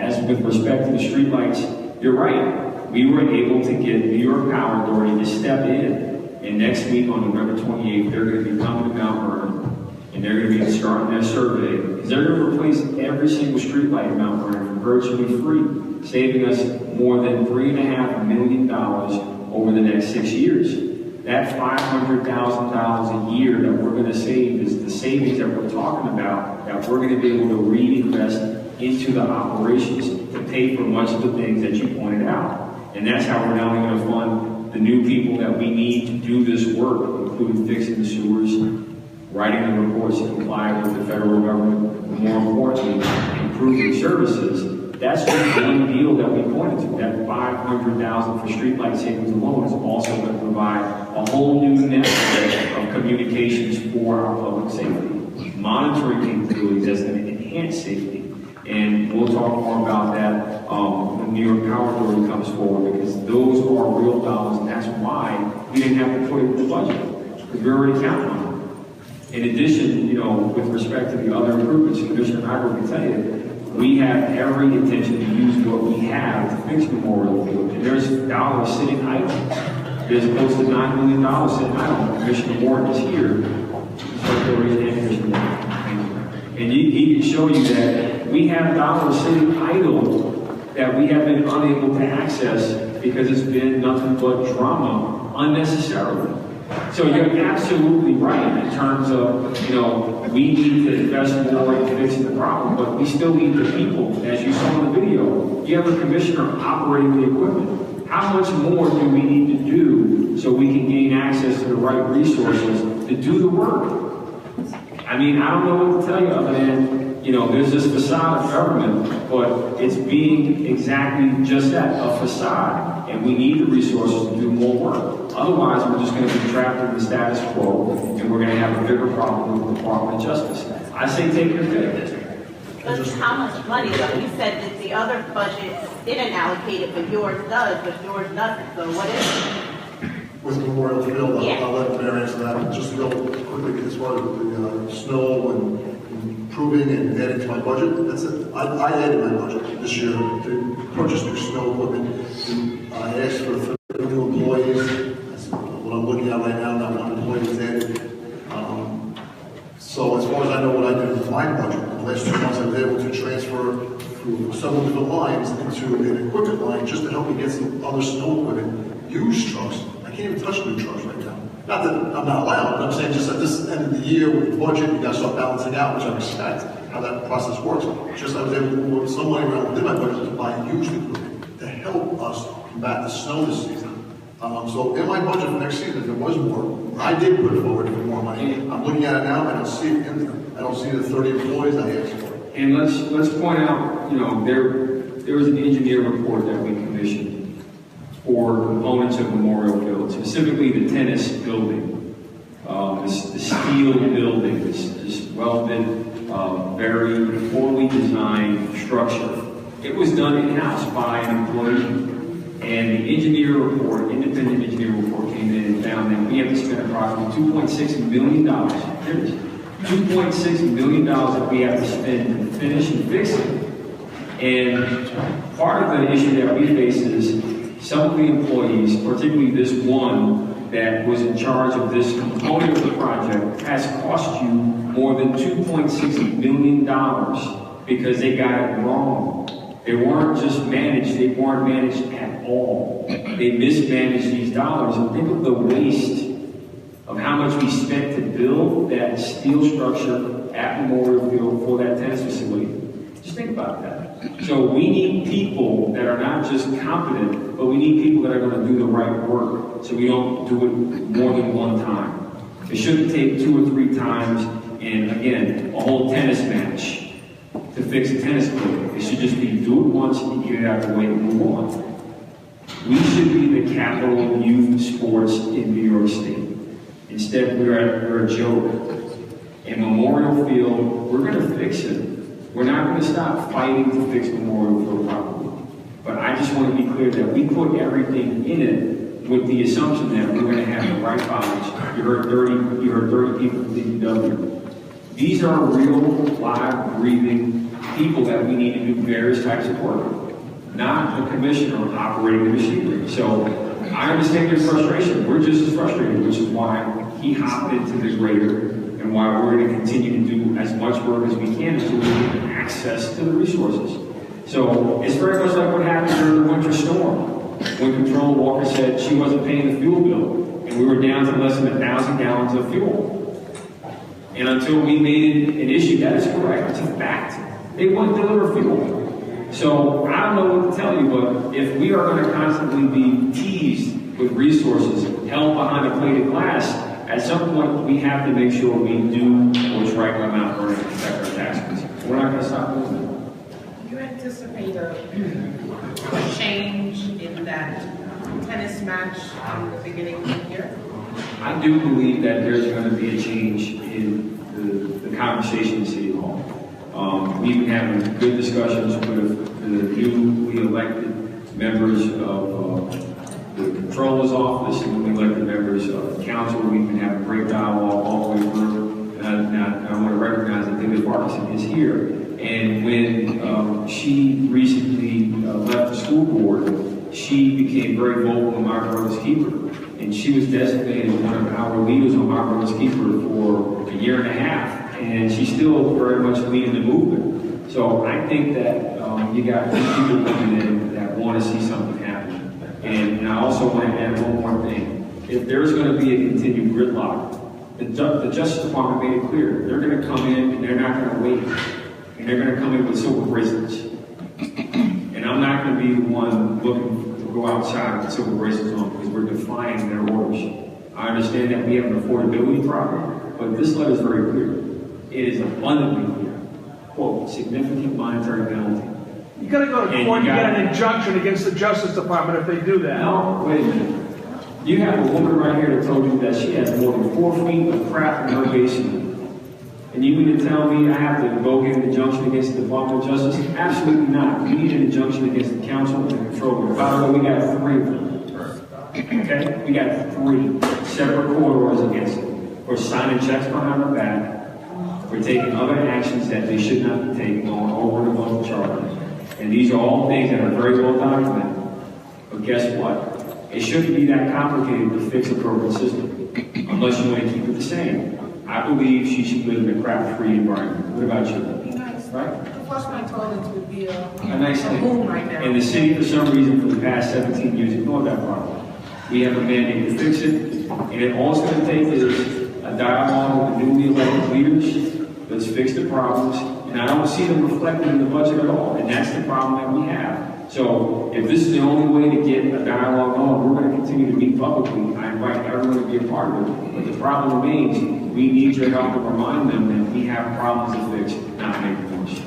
As with respect to the streetlights, you're right. We were able to get New York Power Authority to step in, and next week on November 28th, they're going to be coming to Mount Vernon, and they're going to be starting their survey, because they're going to replace every single streetlight in Mount Vernon for virtually free, saving us more than $3.5 million over the next 6 years. That $500,000 a year that we're going to save is the savings that we're talking about, that we're going to be able to reinvest into the operations to pay for much of the things that you pointed out. And that's how we're not only going to fund the new people that we need to do this work, including fixing the sewers, writing the reports to comply with the federal government, but more importantly, improving services. That's just one deal that we pointed to. That $500,000 for streetlight savings alone is also going to provide a whole new network of communications for our public safety. Monitoring capabilities that's going to enhance safety. And we'll talk more about that when New York Power Authority comes forward, because those are real dollars, and that's why we didn't have to put it in the budget, because we're already counting on it. In addition, with respect to the other improvements, Commissioner Nigro can tell you, we have every intention to use what we have to fix Memorial Field. And there's dollars sitting idle. There's close to $9 million sitting idle. Commissioner Warren is here. And he can show you that we have dollars sitting idle that we have been unable to access because it's been nothing but drama unnecessarily. So you're absolutely right in terms of, we need to invest more in fixing the problem, but we still need the people. As you saw in the video, you have a commissioner operating the equipment. How much more do we need to do so we can gain access to the right resources to do the work? I mean, I don't know what to tell you other than, there's this facade of government, but it's being exactly just that, a facade. And we need the resources to do more work. Otherwise, we're just going to be trapped in the status quo, and we're going to have a bigger problem with the Department of Justice. I say take your pick. But how much money, though? You said that the other budgets didn't allocate it, but yours does, but yours doesn't. So what is it? With Memorial Field, Yeah. I'll let Mayor answer that. Just real quickly, as far as the snow and improving and adding to my budget, that's it. I added my budget this year to purchase new snow equipment. I asked for 30 new employees. That's what I'm looking at right now, not one employee was added. So as far as I know what I did with my budget, in the last 2 months I was able to transfer through several different lines into an equipment line just to help me get some other snow equipment, used trucks. I can't even touch new trucks right now. Not that I'm not allowed, but I'm saying just at this end of the year with the budget, you gotta start balancing out, which I respect, how that process works. Just I was able to move some money around within my budget to buy used equipment to help us combat the snow this season. So in my budget for next season, if there was more, I did put forward for more money. I'm looking at it now, I don't see it in there. I don't see the 30 employees I asked for. And let's point out, there was an engineer report that we commissioned for components of Memorial Field, specifically the tennis building, the steel building, this welded, very poorly designed structure. It was done in-house by an employee. And the engineer report, independent engineer report, came in and found that we have to spend approximately $2.6 million. Here it is. $2.6 million that we have to spend to finish and fix it. And part of the issue that we face is some of the employees, particularly this one that was in charge of this component of the project, has cost you more than $2.6 million because they got it wrong. They weren't just managed, they weren't managed at all. They mismanaged these dollars. And think of the waste of how much we spent to build that steel structure at Memorial Field for that tennis facility. Just think about that. So we need people that are not just competent, but we need people that are going to do the right work so we don't do it more than one time. It shouldn't take 2 or 3 times and, again, a whole tennis match to fix a tennis court. It should just be do it once and get it out of the way and move on. We should be the capital of youth sports in New York State. Instead, we're a joke. And Memorial Field, we're going to fix it. We're not going to stop fighting to fix Memorial Field properly. But I just want to be clear that we put everything in it with the assumption that we're going to have the right knowledge. You heard 30 people from DPW. These are real, live, breathing people that we need to do various types of work, not the commissioner operating the machinery. So I understand your frustration. We're just as frustrated, which is why he hopped into the grader and why we're going to continue to do as much work as we can until we get access to the resources. So it's very much like what happened during the winter storm when Comptroller Walker said she wasn't paying the fuel bill and we were down to less than 1,000 gallons of fuel. And until we made it an issue, that is correct, it's a fact. They wouldn't deliver fuel. So I don't know what to tell you, but if we are going to constantly be teased with resources held behind a plate of glass, at some point we have to make sure we do what's right by Mount Vernon and protect our taxes. We're not going to stop doing that. Do you anticipate a change in that tennis match in the beginning of the year? I do believe that there's going to be a change in the conversation in City Hall. We've been having good discussions with the newly elected members of the Comptroller's office and newly elected members of the council. We've been having great dialogue all the way through. And I want to recognize that David Farquharson is here. And when she recently left the school board, she became very vocal on My Brother's Keeper. And she was designated one of our leaders on My Brother's Keeper for 1.5 years. And she's still very much leading the movement. So I think that you got people coming in that want to see something happen. And I also want to add one more thing. It if there's going to be a continued gridlock, the Justice Department made it clear, they're going to come in and they're not going to wait. And they're going to come in with silver bracelets. And I'm not going to be the one looking to go outside with silver bracelets on because we're defying their orders. I understand that we have an affordability problem, but this letter is very clear. It is abundantly clear. Quote, significant monetary penalty. You gotta go to court and get an injunction against the Justice Department if they do that. No, wait a minute. You have a woman right here that told you that she has more than 4 feet of crap in her basement. And you mean to tell me I have to go get an injunction against the Department of Justice? Absolutely not. We need an injunction against the council and the controller. By the way, we got 3 of them. Okay? We got 3 separate court orders against them. We're signing checks behind our back. We're taking other actions that they should not be taking on over and above the charter. And these are all things that are very well documented. But guess what? It shouldn't be that complicated to fix a broken system, unless you want to keep it the same. I believe she should live in a crap-free environment. What about you? Be nice. Right? The flush my toilets would be a nice thing. boom right now. And the city, for some reason, for the past 17 years, ignored that problem. We have a mandate to fix it, and it all it's going to take is a dialogue with the newly elected leaders. Let's fix the problems, and I don't see them reflected in the budget at all, and that's the problem that we have. So if this is the only way to get a dialogue on, we're going to continue to meet publicly. I invite everyone to be a part of it. But the problem remains, we need your help to remind them that we have problems to fix, not make them worse.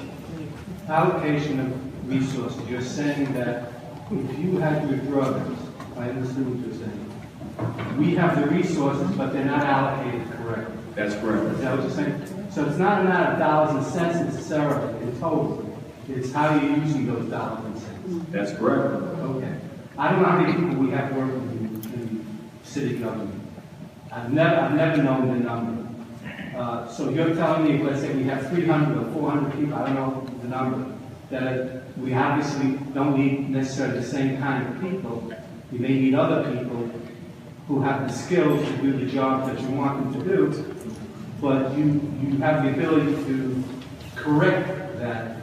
Allocation of resources, you're saying that if you had your druthers, I understand what you're saying, we have the resources, but they're not allocated correctly. That's correct. Is that what you're saying? So it's not a matter of dollars and cents necessarily in total. It's how you're using those dollars and cents. That's correct. Okay. I don't know how many people we have working in city government. I've never known the number. So you're telling me, let's say we have 300 or 400 people, I don't know the number, that we obviously don't need necessarily the same kind of people. We may need other people who have the skills to do the job that you want them to do, but you have the ability to correct that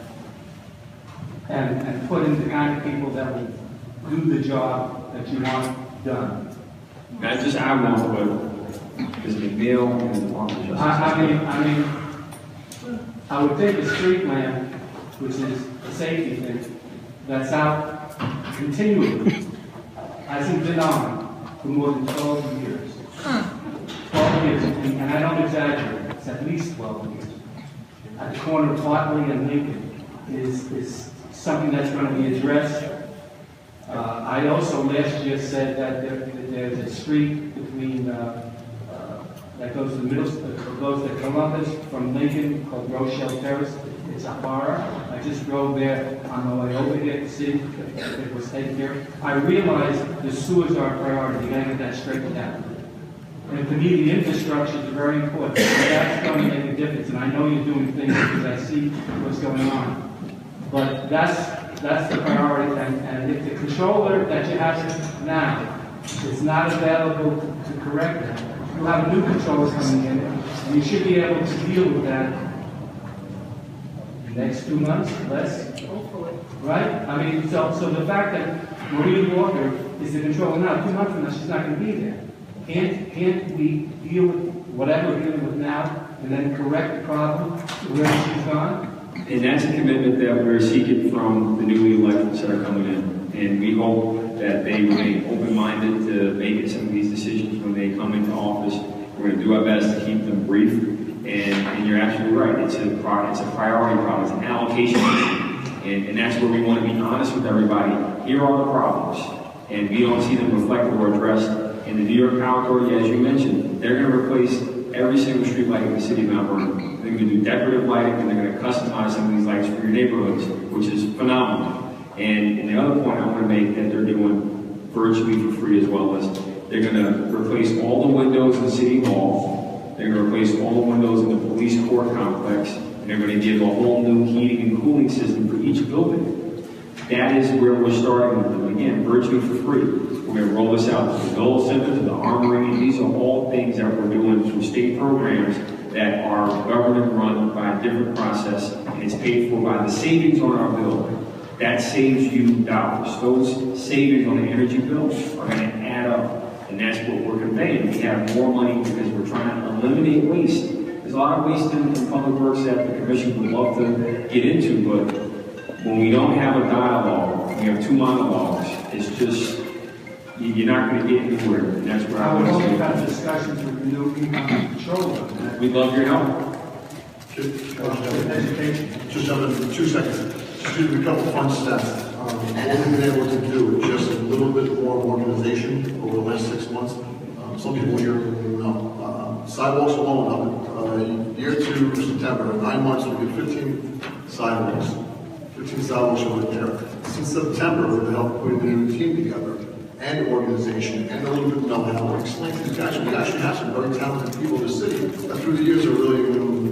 and put in the kind of people that will do the job that you want done. Not just I want, but is McNeil and the Department of Justice. I mean, I would take a street lamp, which is a safety thing, that's out continually, hasn't been on for more than 12 years. 12 years, and I don't exaggerate, it's at least 12 years. At the corner of Hartley and Lincoln is something that's going to be addressed. I also last year said that there's a street between that goes to the middle, goes to Columbus from Lincoln called Rochelle Terrace. It's a horror. I just drove there on the way over here to see if it was taken care of. I realize the sewers are a priority. You got to get that straightened out. And to me, the infrastructure is very important. That's going to make a difference. And I know you're doing things because I see what's going on. But that's the priority. And if the controller that you have now is not available to correct that, you'll have a new controller coming in, and you should be able to deal with that next 2 months, less. Hopefully. Right? I mean, so the fact that Maureen Walker is the controller now, 2 months from now, she's not going to be there. Can't we deal with whatever we're dealing with now and then correct the problem where she's gone? And that's a commitment that we're seeking from the newly electeds that are coming in. And we hope that they remain open-minded to making some of these decisions when they come into office. We're going to do our best to keep them brief. And you're absolutely right. It's a priority problem. It's an allocation issue. And that's where we want to be honest with everybody. Here are the problems. And we don't see them reflected or addressed. In the New York Power Authority, as you mentioned, they're going to replace every single street light in the city of Mount Vernon. They're going to do decorative lighting, and they're going to customize some of these lights for your neighborhoods, which is phenomenal. And the other point I want to make that they're doing virtually for free as well is they're going to replace all the windows in City Hall. They're going to replace all the windows in the police court complex, and they're going to give a whole new heating and cooling system for each building. That is where we're starting with them. Again, virtually for free. We're going to roll this out to the Dole Center, to the Armory. These are all things that we're doing through state programs that are government run by a different process, and it's paid for by the savings on our bill. That saves you dollars. Those savings on the energy bill are going to add up. And that's what we're conveying. We have more money because we're trying to eliminate waste. There's a lot of waste in public works that the commission would love to get into, but when we don't have a dialogue, we have two monologues, it's just, you're not going to get anywhere. And that's where I I would want hope to you've had say. discussions with the new controller on that. We'd love your help. Education. Just in 2 seconds. Just give you a couple fun stats. What we've been able to do is just a little bit more organization over the last 6 months. Some people here will know. Sidewalks alone, year 2 September, 9 months, we did 15 sidewalks. 15 sidewalks over there. Since September, with the help of putting the new team together, and organization, and a little bit of know-how, explain to these guys, we actually have some very talented people in the city that through the years are really,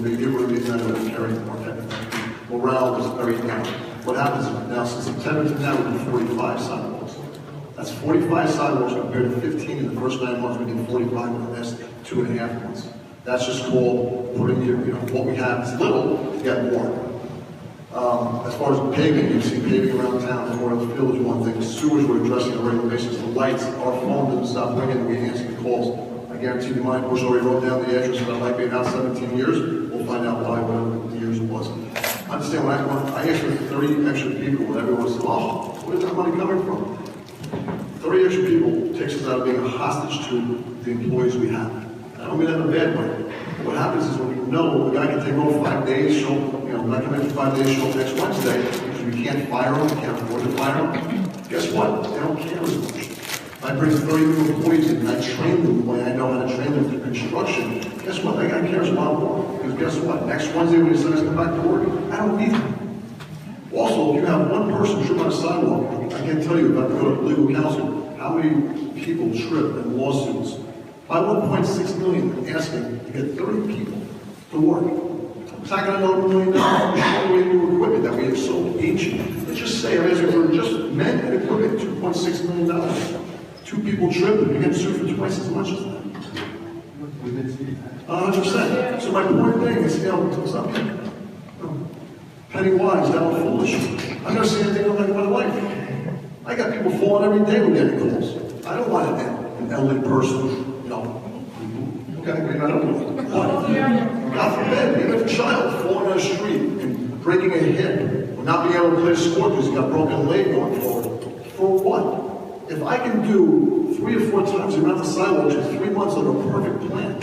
they give where they kind of carry more type of thing. Morale is very down. What happens now, since September to now, we did 45 sidewalks. That's 45 sidewalks compared to 15 in the first 9 months. We did 45 in the last 2.5 months. That's just called putting what we have is little to get more. As far as paving, you see paving around town, and Memorial Field is one thing. Sewers we're addressing on a regular basis. The lights, our phone doesn't stop ringing, we answer the calls. I guarantee you mine, Bush already wrote down the address, but it might be about 17 years. We'll find out why, what the years it was. Understand, when I asked for 30 extra people, when everyone says, oh, where's that money coming from? 30 extra people takes us out of being a hostage to the employees we have. I don't mean that in a bad way. What happens is when we know the guy can take over 5 days, show, not come in for 5 days, show up next Wednesday, because we can't fire him, we can't afford to fire him. Guess what? They don't care as much. If I bring 30 new employees in and I train them the way I know how to train them through construction, guess what? That guy cares a lot more. Because guess what? Next Wednesday when he decides to come back to work, I don't need him. Also, if you have one person trip on a sidewalk, I can't tell you about the legal counsel, how many people trip in lawsuits. By 1.6 million asking to get 30 people to work. It's not going to know $1 million for showing new equipment that we have so ancient. Let's just say, I'm asking for just men and equipment, $2.6 million. 2 people trip and you get sued for twice as much as that. 100%. So my point being is, penny wise, down foolish. I've never seen anything like my life. I got people falling every day with their calls. I don't want an elderly person. Okay, maybe I don't know. God forbid, even if a child falling on the street and breaking a hip, or not being able to play a sport because he got a broken leg going forward. For what? If I can do 3 or 4 times the amount of sidewalks in 3 months under a perfect plan,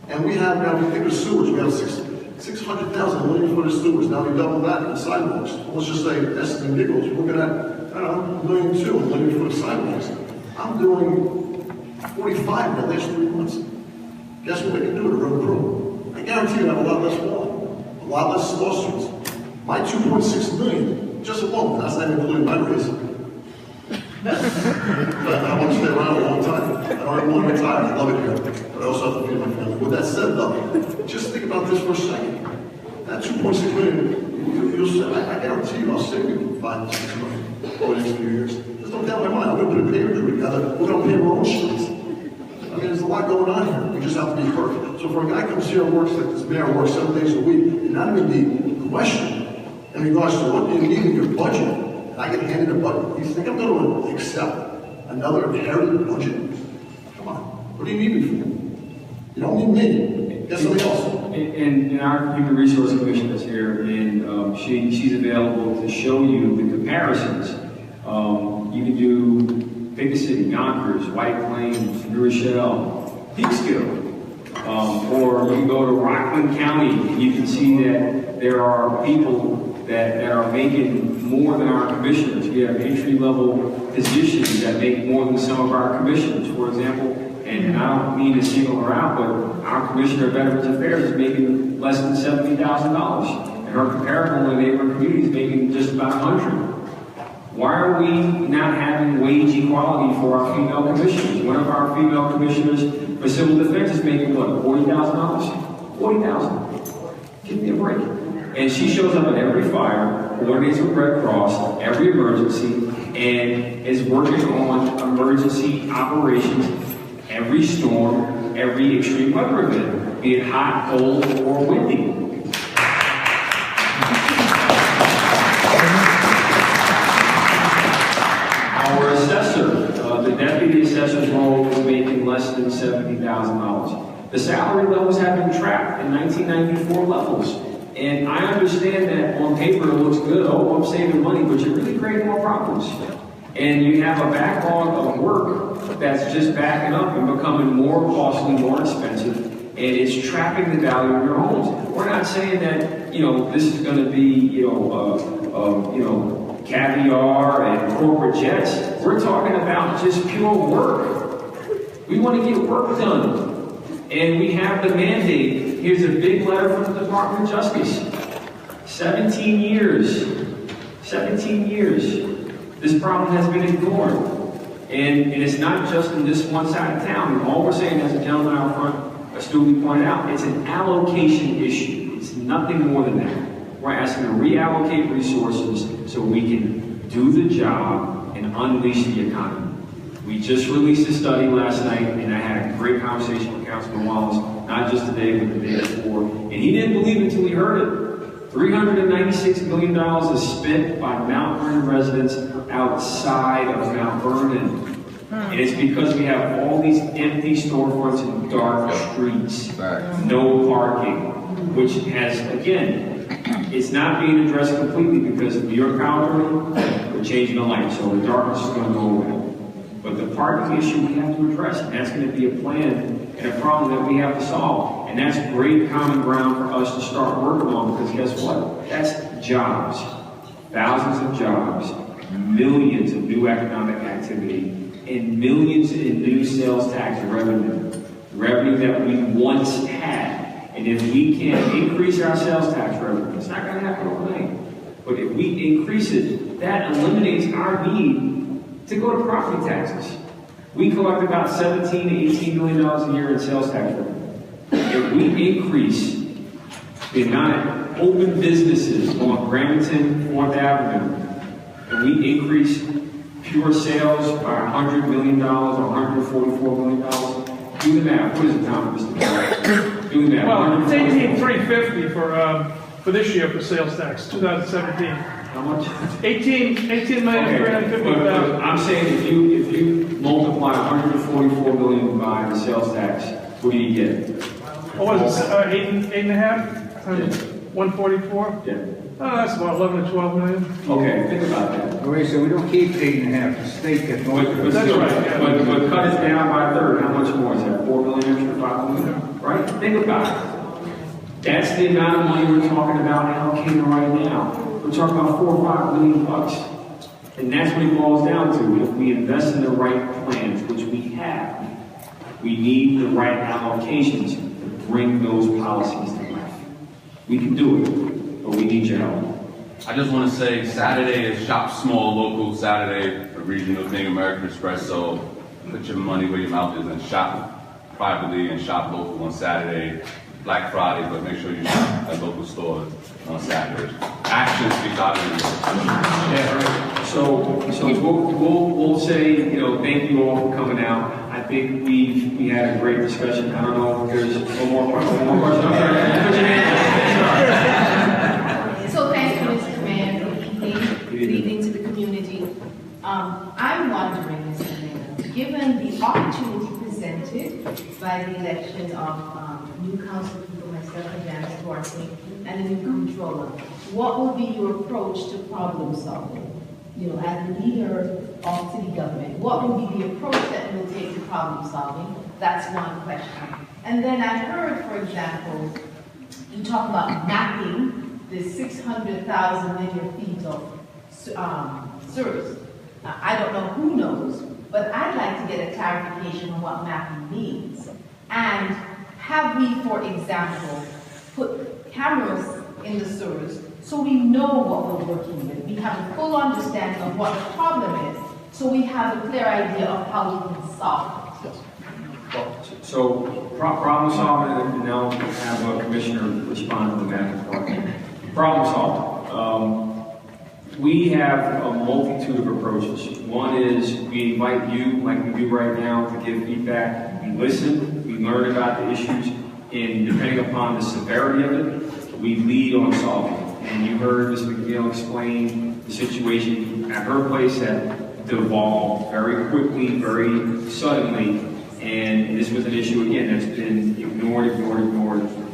and we have now, we think of sewers, we have 600,000 million foot of sewers, now we double that in sidewalks. Let's just say, S and giggles, we're gonna have, I don't know, 1.2 million foot of sidewalks. I'm doing 45 in the last 3 months. Guess what they can do to run through? I guarantee you I have a lot less falling, a lot less lawsuits. My 2.6 million, just alone, that's not including my raise. But I want to stay around a long time. I don't even want to retire. I love it here. But I also have to feed my family. With that said, though, just think about this for a second. That 2.6 million, you'll say, I guarantee you I'll save you 5 to 6 million over the next few years. There's no doubt in my mind. I'm going to put a paper crew together. We're going to pay our own streets. I mean, there's a lot going on here. We just have to be perfect. So for a guy who comes here and works like this mayor, works 7 days a week, and not even be questioned in regards to what you need in your budget. I get handed a budget. You think I'm going to accept another inherited budget? Come on. What do you need me for? You don't need me. Get somebody else. And our Human Resource Commission is here, and she's available to show you the comparisons. You can do pick a city, Yonkers, White Plains, New Rochelle, Peekskill. Or you can go to Rockland County. You can see that there are people that are making more than our commissioners. We have entry-level positions that make more than some of our commissioners. For example, and I don't mean to single her out, but our Commissioner of Veterans Affairs is making less than $70,000. And her comparable in the neighboring community is making just about $100,000. Why are we not having wage equality for our female commissioners? One of our female commissioners for civil defense is making what, $40,000? $40,000. Give me a break. And she shows up at every fire, coordinates with Red Cross, every emergency, and is working on emergency operations, every storm, every extreme weather event, be it hot, cold, or windy. Our assessor, the deputy assessor's role is making $670,000. The salary levels have been tracked in 1994 levels. And I understand that on paper it looks good, oh, I'm saving money, but you're really creating more problems. And you have a backlog of work that's just backing up and becoming more costly, more expensive, and it's trapping the value of your homes. We're not saying that, this is going to be, caviar and corporate jets. We're talking about just pure work. We want to get work done. And we have the mandate. Here's a big letter from the Department of Justice. 17 years. 17 years. This problem has been ignored. And it's not just in this one side of town. All we're saying, as the gentleman out front astutely pointed out, it's an allocation issue. It's nothing more than that. We're asking to reallocate resources so we can do the job and unleash the economy. We just released a study last night, and I had a great conversation with Councilman Wallace, not just today, but the day before, and he didn't believe it until he heard it. $396 million is spent by Mount Vernon residents outside of Mount Vernon. And it's because we have all these empty storefronts and dark streets, no parking, which has, again, it's not being addressed completely because New York Power, we're changing the light, so the darkness is going to go away. But the parking issue we have to address, and that's going to be a plan and a problem that we have to solve. And that's great common ground for us to start working on, because guess what? That's jobs. Thousands of jobs, millions of new economic activity, and millions in new sales tax revenue. Revenue that we once had. And if we can't increase our sales tax revenue, it's not going to happen overnight. But if we increase it, that eliminates our need to go to property taxes. We collect about $17 to $18 million a year in sales tax revenue. If we increase the amount of open businesses on Gramerton, 4th Avenue, and we increase pure sales by $100 million or $144 million, do the math. What is it, Tom? Do the math. Well, it's $18,350 for this year for sales tax, 2017. How much? $18,350,000. I'm saying if you multiply $144 million by the sales tax, what do you get? What was it? 8.5? 144? Yeah. Oh, that's about 11 to 12 million. Okay, think about that. Okay, so we don't keep 8.5. The state gets more. But that's right. Yeah. But cut it down by a third. How much more is that? 4 million extra, 5 million? Right? Think about it. That's the amount of money we're talking about allocating right now. We're talking about $4 or $5 million bucks. And that's what it boils down to. If we invest in the right plans, which we have, we need the right allocations to bring those policies to life. We can do it, but we need your help. I just want to say Saturday is Shop Small Local Saturday, a regional thing, American Express. So put your money where your mouth is and shop privately and shop local on Saturday. Black Friday, but make sure you shop at local stores on Saturdays. Action speaks louder than words. Yeah, right. So we'll say, thank you all for coming out. I think we had a great discussion. I don't know if there's one more question. So thank you, Mr. Mayor. Good evening to the community. I'm wondering, Mr. Mayor, given the opportunity presented by the election of new council people, myself and Janice Barkley, and a new controller, what will be your approach to problem solving? As the leader of city government, what will be the approach that will take to problem solving? That's one question. And then I heard, for example, you talk about mapping the 600,000 linear feet of sewers. I don't know who knows, but I'd like to get a clarification on what mapping means. And have we, for example, put cameras in the sewers so we know what we're working with? We have a full understanding of what the problem is, so we have a clear idea of how we can solve it. So problem solving, and now we'll have a commissioner respond to the mapping part. Problem solving. We have a multitude of approaches. One is we invite you, like we do right now, to give feedback. We listen, we learn about the issues, and depending upon the severity of it, we lead on solving it. And you heard Ms. McNeil explain the situation at her place that devolved very quickly, very suddenly And this was an issue, again, that's been ignored.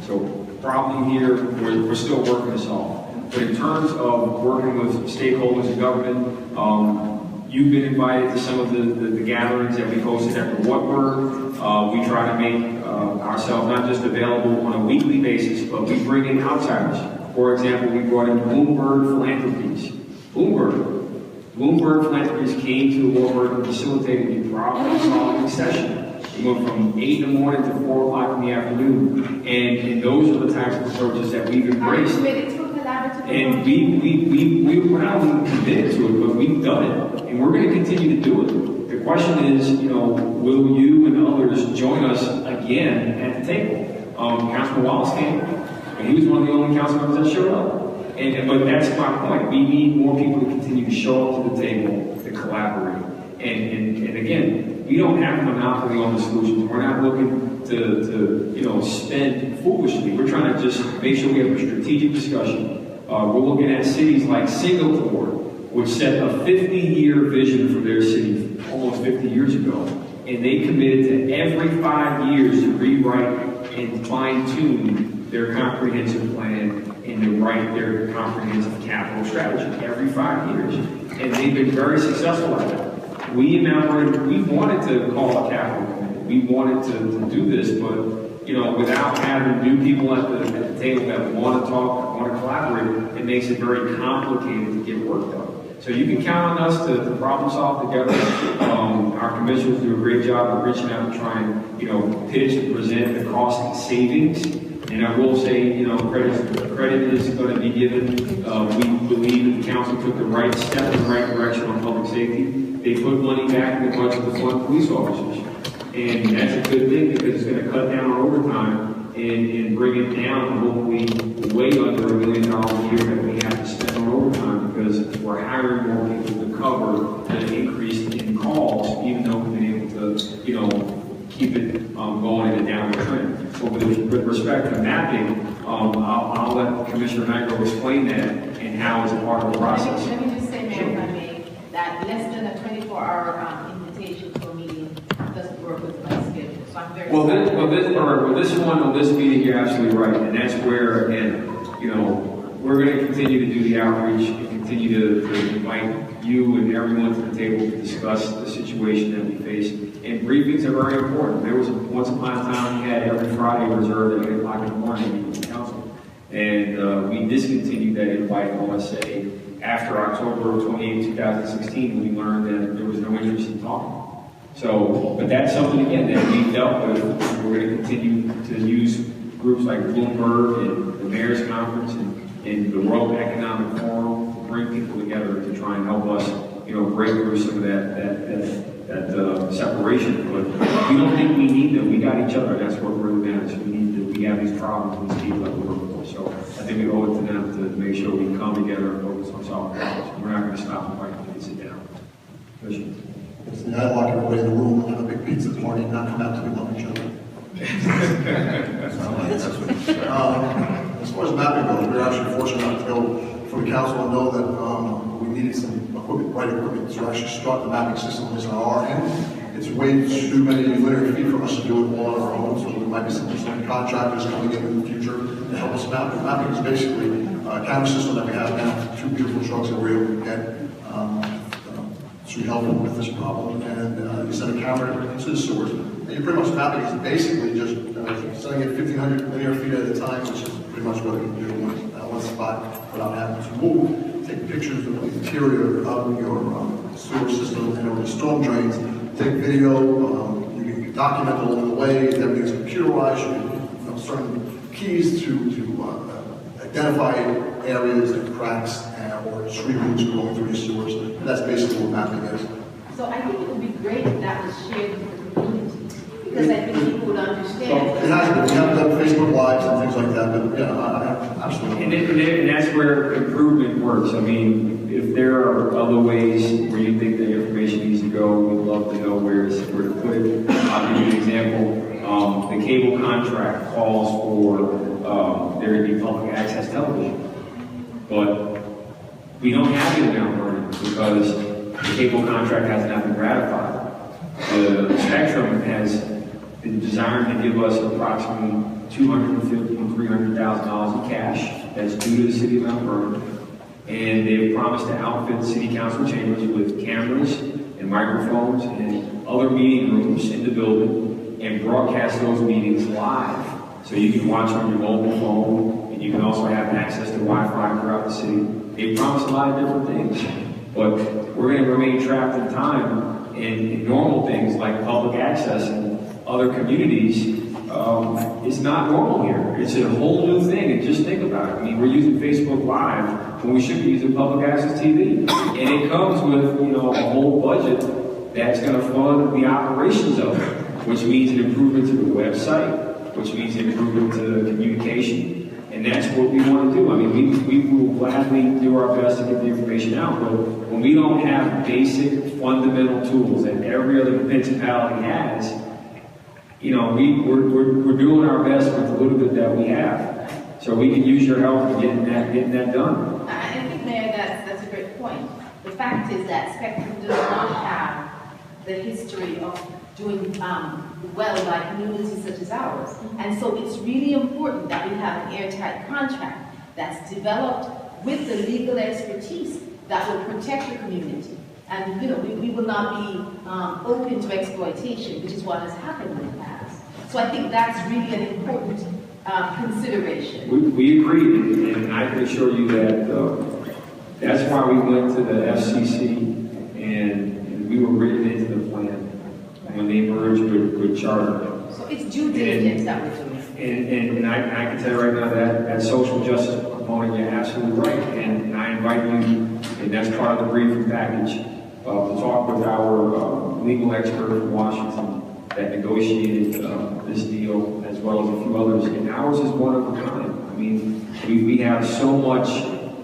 So problem here, we're still working to solve. But in terms of working with stakeholders in government, you've been invited to some of the gatherings that we hosted at the Wartburg. We try to make ourselves not just available on a weekly basis, but we bring in outsiders. For example, we brought in Bloomberg Philanthropies. Bloomberg Philanthropies came to the Wartburg and facilitated a problem-solving session. We went from 8 in the morning to 4 o'clock in the afternoon. And those are the types of approaches that we've embraced. Are you committed to a collaborative approach? And we're not only committed to it, but we've done it. And we're going to continue to do it. The question is, will you and others join us again at the table? Councilman Wallace came, and he was one of the only council members that showed up. But that's my point. We need more people to continue to show up to the table, to collaborate. And again, we don't have a monopoly on the solutions. We're not looking to spend foolishly. We're trying to just make sure we have a strategic discussion. We're looking at cities like Singapore, which set a 50-year vision for their city almost 50 years ago. And they committed to every 5 years to rewrite and fine-tune their comprehensive plan and to write their comprehensive capital strategy every 5 years. And they've been very successful at it. We wanted to call a capital committee. We wanted to do this, but without having new people at the table that want to talk, want to collaborate, it makes it very complicated to get work done. So you can count on us to problem solve together. Our commissioners do a great job of reaching out and trying, pitch and present the cost savings. And I will say, credit is going to be given. We believe that the council took the right step in the right direction on public safety. They put money back in the budget to fund police officers. And that's a good thing because it's going to cut down our overtime and bring it down to hopefully way under $1 million a year that we have to spend on overtime because we're hiring more people to cover the increase in calls, even though we've been able to, keep it going in a downward trend. But with respect to mapping, I'll let Commissioner Nigro explain that and how it's a part of the process. Let me just say, Mayor, if I may, that less than a 24-hour invitation for a meeting doesn't work with my schedule. So I'm very this meeting, you're absolutely right, and that's where, again, we're going to continue to do the outreach and continue to invite you and everyone to the table to discuss the situation that we face. And briefings are very important. There was once upon a time we had every Friday reserved at 8 o'clock in the morning with the council. And we discontinued that invite, I want to say, after October 28, 2016, when we learned that there was no interest in talking. So, but that's something, again, that we dealt with. We're going to continue to use groups like Bloomberg and the Mayor's Conference and the World Economic Forum to bring people together to try and help us, break through some of that separation. But we don't think we need them. We got each other. That's what really matters. We have these problems with people that we work for. So I think we owe it to them to make sure we come together and focus on solving problems. We're not going to stop and fight. We can sit down. Commissioner. I lock everybody in the room and have a big pizza party and not come out till we love each other. As far as mapping goes, we were actually fortunate enough to go for the council and know that we needed some right equipment to actually start the mapping system on our end. It's way too many linear feet for us to do it all on our own, so there might be some contractors coming in the future to help us map. Mapping is basically a camera system that we have now, 2 beautiful trucks that we're able to get to help them with this problem. And you send a camera into the sewers, and you're pretty much mapping is basically just sending it 1,500 linear feet at a time, which is pretty much what it can do in one spot without having to move. Take pictures of the interior of your sewer system and of the storm drains. Take video, you can document it along the way. Everything's computerized. You can certain keys to identify areas and cracks or street roots going through your sewers. And that's basically what mapping is. So I think it would be great if that was shared with the community, because I think people would understand. It has been. We have done Facebook Lives and things like that, but yeah, absolutely. And that's where improvement works. I mean, if there are other ways where you think the information needs to go, we'd love to know where to put it. I'll give you an example. The cable contract calls for there to be public access television. But we don't have it in Mount Vernon because the cable contract has not been ratified. The spectrum has designed to give us approximately $250,000 to $300,000 in cash that's due to the city of Mount Vernon. And they've promised to outfit city council chambers with cameras and microphones and other meeting rooms in the building and broadcast those meetings live. So you can watch on your mobile phone, and you can also have access to Wi-Fi throughout the city. They promise a lot of different things, but we're going to remain trapped in time in normal things like public access in other communities. It's not normal here. It's a whole new thing, and just think about it. I mean, we're using Facebook Live when we should be using public access TV, and it comes with, you know, a whole budget that's going to fund the operations of it, which means an improvement to the website, which means an improvement to the communication, and that's what we want to do. I mean, we will gladly do our best to get the information out, but when we don't have basic fundamental tools that every other municipality has, you know, we're doing our best with the little bit that we have. So we can use your help in getting that done. I think, Mayor, that's a great point. The fact is that Spectrum does not have the history of doing well by communities such as ours. And so it's really important that we have an airtight contract that's developed with the legal expertise that will protect the community. And, you know, we will not be open to exploitation, which is what has happened in the past. So I think that's really an important consideration. We agree, and I can assure you that that's why we went to the FCC, and we were written into the plan when they merged with Charter. So it's due diligence that we're doing. And I can tell you right now that social justice component, you're absolutely right. And I invite you, and that's part of the briefing package, to talk with our legal expert from Washington that negotiated this deal, as well as a few others. And ours is one of a kind. I mean, we have so much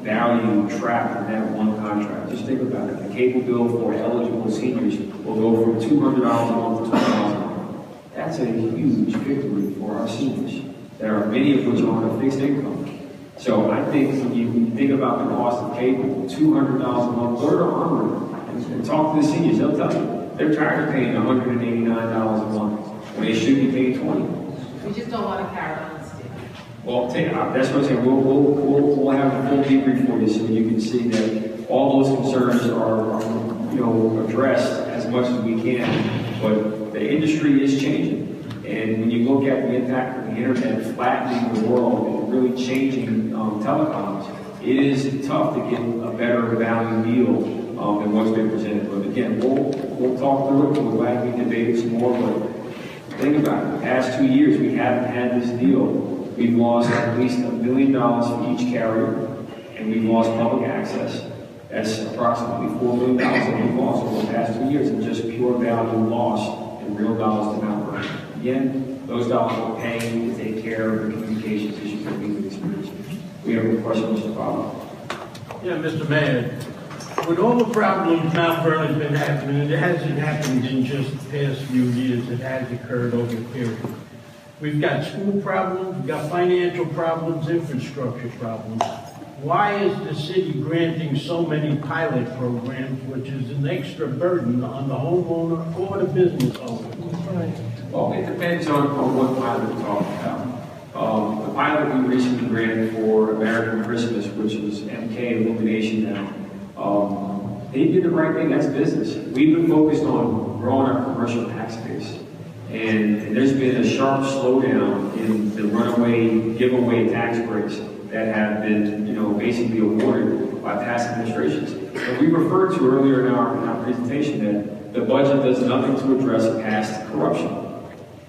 value trapped in that one contract. Just think about it. The cable bill for eligible seniors will go from $200 a month to $20 a month. That's a huge victory for our seniors. There are many of which are on a fixed income. So I think when you think about the cost of cable, $200 a month, go to Armory and talk to the seniors. They'll tell you they're tired of paying $189 a month when they should be paying $20. We just don't want to carry on the stick. Well, that's what I'm saying. We'll have a full debrief for you so you can see that all those concerns are you know, addressed as much as we can. But the industry is changing. And when you look at the impact of the internet flattening the world and really changing telecoms, it is tough to get a better value deal than what's been presented. But again, we'll talk through it. We're glad we debated some more. But think about it. The past 2 years, we haven't had this deal. We've lost at least $1 million for each carrier, and we've lost public access. That's approximately $4 million that we've lost over the past 2 years in just pure value lost in real dollars to Mount Vernon. Again, those dollars are paying to take care of the communications issues that we've experienced. We have a question, Mr. Bob. Yeah, Mr. Mayor, with all the problems Mount Vernon's been happening, it hasn't happened in just the past few years, it has occurred over a period. We've got school problems, we've got financial problems, infrastructure problems. Why is the city granting so many pilot programs, which is an extra burden on the homeowner or the business owner? Well, it depends on what pilot we're talking about. The pilot we recently granted for American Christmas, which was MK Illumination now, they did the right thing. That's business. We've been focused on growing our commercial tax base. And there's been a sharp slowdown in the runaway giveaway tax breaks that have been, you know, basically awarded by past administrations. And we referred to earlier in our presentation that the budget does nothing to address past corruption.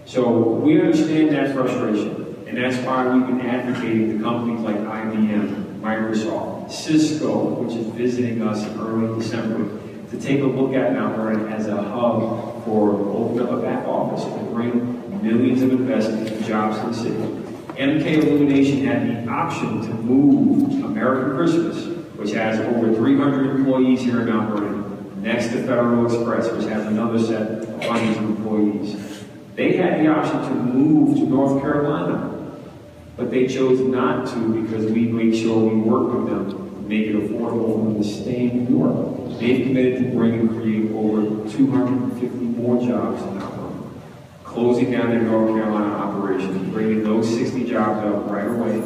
So we understand that frustration, and that's why we've been advocating to companies like IBM, Microsoft, Cisco, which is visiting us in early December, to take a look at Mount Vernon as a hub for opening up a back office to bring millions of investment and jobs to the city. MK Illumination had the option to move American Christmas, which has over 300 employees here in Mount Vernon, next to Federal Express, which has another set of hundreds of employees. They had the option to move to North Carolina, but they chose not to because we make sure we work with them to make it affordable for them to stay in New York. They've committed to bring and create over 250 more jobs in Mount Vernon. closing down their North Carolina operations, bringing those 60 jobs up right away.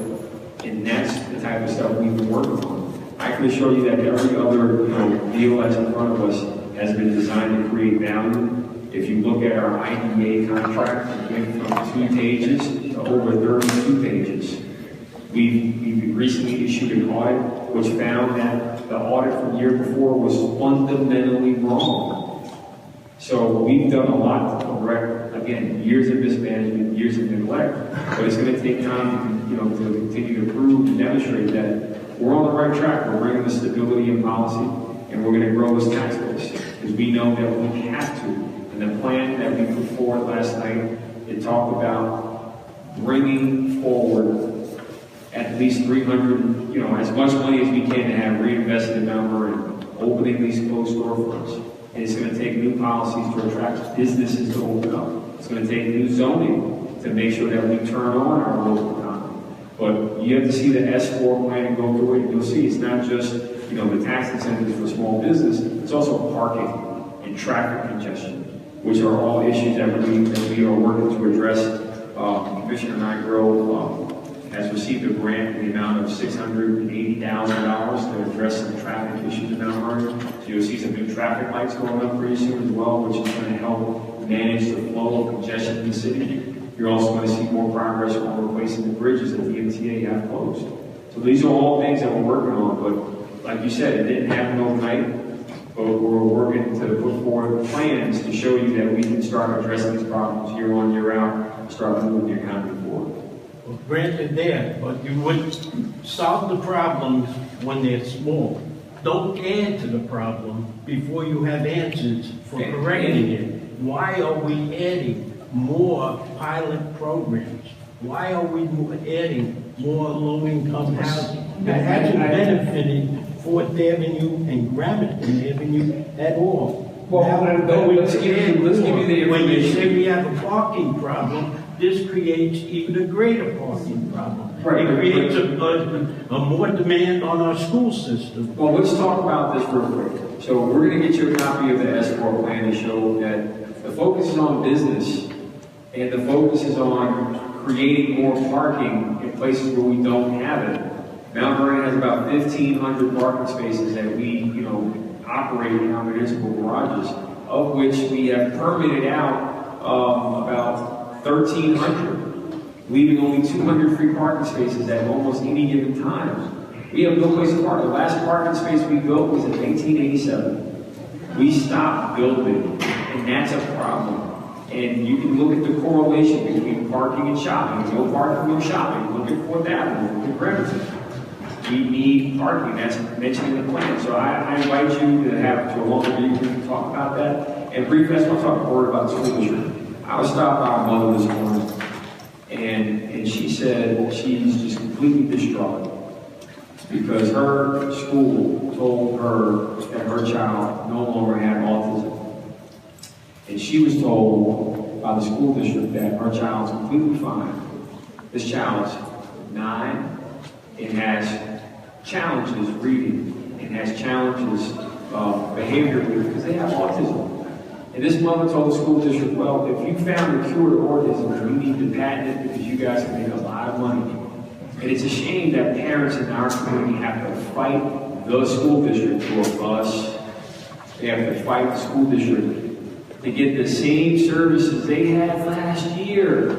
And that's the type of stuff we've been working on. I can assure you that every other deal that's in front of us has been designed to create value. If you look at our IDA contract, it went from 2 pages to over 32 pages. We've recently issued an audit which found that the audit from the year before was fundamentally wrong. So we've done a lot to correct, again, years of mismanagement, years of neglect, but it's going to take time to continue to prove and demonstrate that we're on the right track. We're bringing the stability and policy, and we're going to grow this tax base because we know that we have to. And the plan that we put forward last night, it talked about bringing forward at least 300, as much money as we can to have reinvested in Mount Vernon, opening these closed storefronts. And it's going to take new policies to attract businesses to open up. It's going to take new zoning to make sure that we turn on our local economy. But you have to see the S4 plan and go through it, and you'll see it's not just, the tax incentives for small business, it's also parking and traffic congestion, which are all issues that we are working to address. Commissioner Nigro has received a grant in the amount of $680,000 to address some traffic issues in Mount Vernon. So you'll see some new traffic lights going up pretty soon as well, which is going to help manage the flow of congestion in the city. You're also going to see more progress on replacing the bridges that the MTA have closed. So these are all things that we're working on, but like you said, it didn't happen overnight, but we're working to put forward plans to show you that we can start addressing these problems year on, year out, and start moving the economy forward. Well, granted there, but you would solve the problems when they're small. Don't add to the problem before you have answers for correcting it. Why are we adding more pilot programs? Why are we adding more low-income housing that hasn't benefited Fourth Avenue and Gramerton Avenue at all? Well, let's give you the information. When you say we have a parking problem, this creates even a greater parking problem. Right. It creates a more demand on our school system. Well, let's talk about this real quick. So we're going to get you a copy of the S4 plan to show that the focus is on business and the focus is on creating more parking in places where we don't have it. Mount Vernon has about 1,500 parking spaces that we, operate in our municipal garages, of which we have permitted out about 1,300, leaving only 200 free parking spaces at almost any given time. We have no place to park. The last parking space we built was in 1887. We stopped building, and that's a problem. And you can look at the correlation between parking and shopping. No parking, no shopping. Look at Fourth Avenue, look at Bremerton. We need parking, that's mentioned in the plan. So I invite you to have a longer meeting to talk about that. And briefly, I just want to talk a word about school district. I was stopped by a mother this morning, and she said she's just completely distraught because her school told her that her child no longer had autism. And she was told by the school district that her child's completely fine. This child's 9 and has challenges reading and has challenges behaviorally because they have autism. And this mother told the school district, well, if you found a cure to autism, then you need to patent it because you guys can make a lot of money. And it's a shame that parents in our community have to fight the school district for a bus. They have to fight the school district to get the same services they had last year.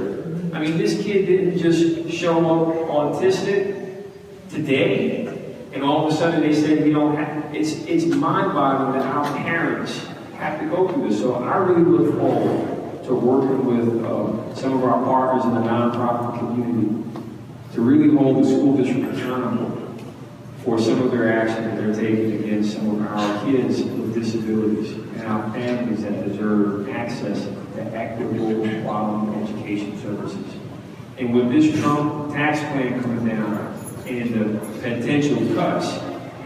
I mean, this kid didn't just show up autistic today, and all of a sudden they say we don't have, it's mind-boggling that our parents have to go through this. So I really look forward to working with some of our partners in the nonprofit community to really hold the school district accountable for some of their actions that they're taking against some of our kids with disabilities and our families that deserve access to equitable, quality education services. And with this Trump tax plan coming down, and the potential cuts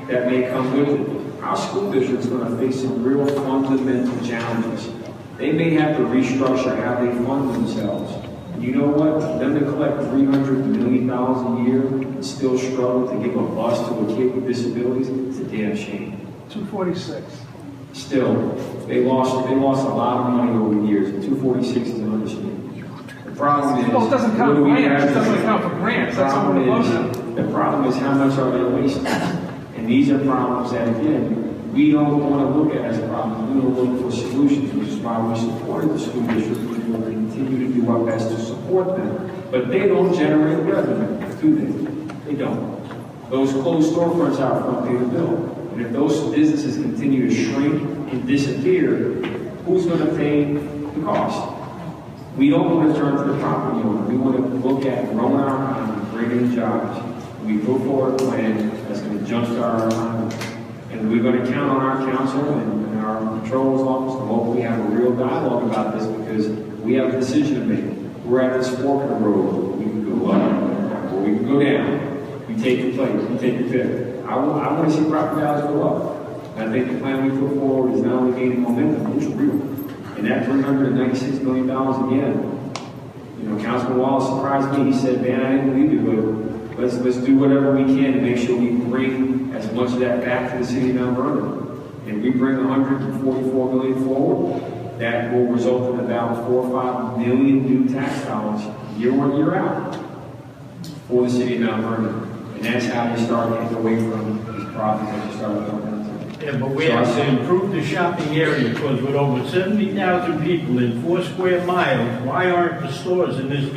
that may come with it, our school district is going to face some real fundamental challenges. They may have to restructure how they fund themselves. And you know what? For them to collect $300 million a year and still struggle to give a bus to a kid with disabilities, it's a damn shame. 246. Still, they lost a lot of money over the years, and 246 is an understatement. The problem is... Well, it doesn't count for grants, it doesn't count for grants, that's not what it was. The problem is how much are they wasting? And these are problems that, again, we don't want to look at as problems. We want to look for solutions, which is why we supported the school district. We will continue to do our best to support them. But they don't generate revenue, do they? They don't. Those closed storefronts out front pay the bill. And if those businesses continue to shrink and disappear, who's going to pay the cost? We don't want to turn to the property owner. We want to look at growing our economy, creating jobs. We put forward a plan that's going to jumpstart our economy. And we're going to count on our council and our controller's office to hopefully have a real dialogue about this, because we have a decision to make. We're at this fork in the road. We can go up or we can go down. You take your place, you take your pick. I want to see property values go up. And I think the plan we put forward is not only gaining momentum, it's real. And that $396 million again, you know, Councilman Wallace surprised me. He said, man, I didn't believe it, but let's do whatever we can to make sure we bring as much of that back to the city of Mount Vernon. And we bring $144 million forward, that will result in about $4 or $5 million new tax dollars year in, year out for the city of Mount Vernon. And that's how you start getting away from these problems that you started talking about. Yeah, but we have to improve the shopping area, because with over 70,000 people in 4 square miles, why aren't the stores in this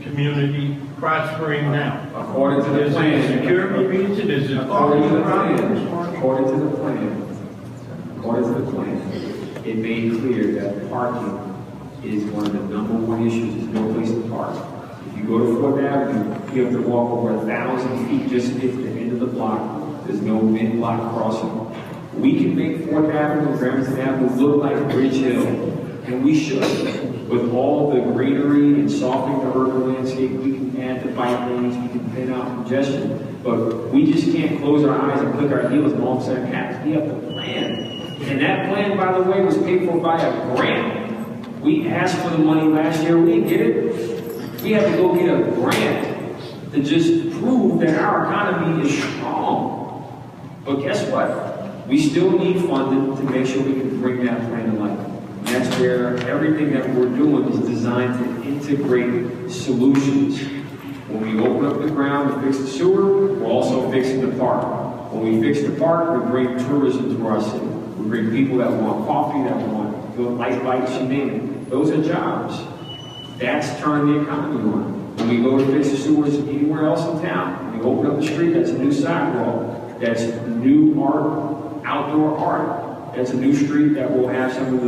community prospering now? According to the plan. Is it a security reason? Is it according to the plan? According to the plan, it made clear that parking is one of the #1 issues. There's no place to park. If you go to 4th Avenue, you have to walk over 1,000 feet just to get to the end of the block. There's no mid-block crossing. We can make 4th Avenue and Gramerton Avenue look like Bridge Hill, and we should. With all the greenery and softening the urban landscape, we can add the bike lanes, we can thin out congestion, but we just can't close our eyes and click our heels and all of a sudden happen. We have to plan. And that plan, by the way, was paid for by a grant. We asked for the money last year, we didn't get it. We had to go get a grant to just prove that our economy is strong. But guess what? We still need funding to make sure we can bring that plan to life. And that's where everything that we're doing is designed to integrate solutions. When we open up the ground and fix the sewer, we're also fixing the park. When we fix the park, we bring tourism to our city. We bring people that want coffee, that want good light bikes, you name it. Those are jobs. That's turning the economy on. When we go to fix the sewers anywhere else in town, when we open up the street, that's a new sidewalk. That's new art. Outdoor art. That's a new street that will have some of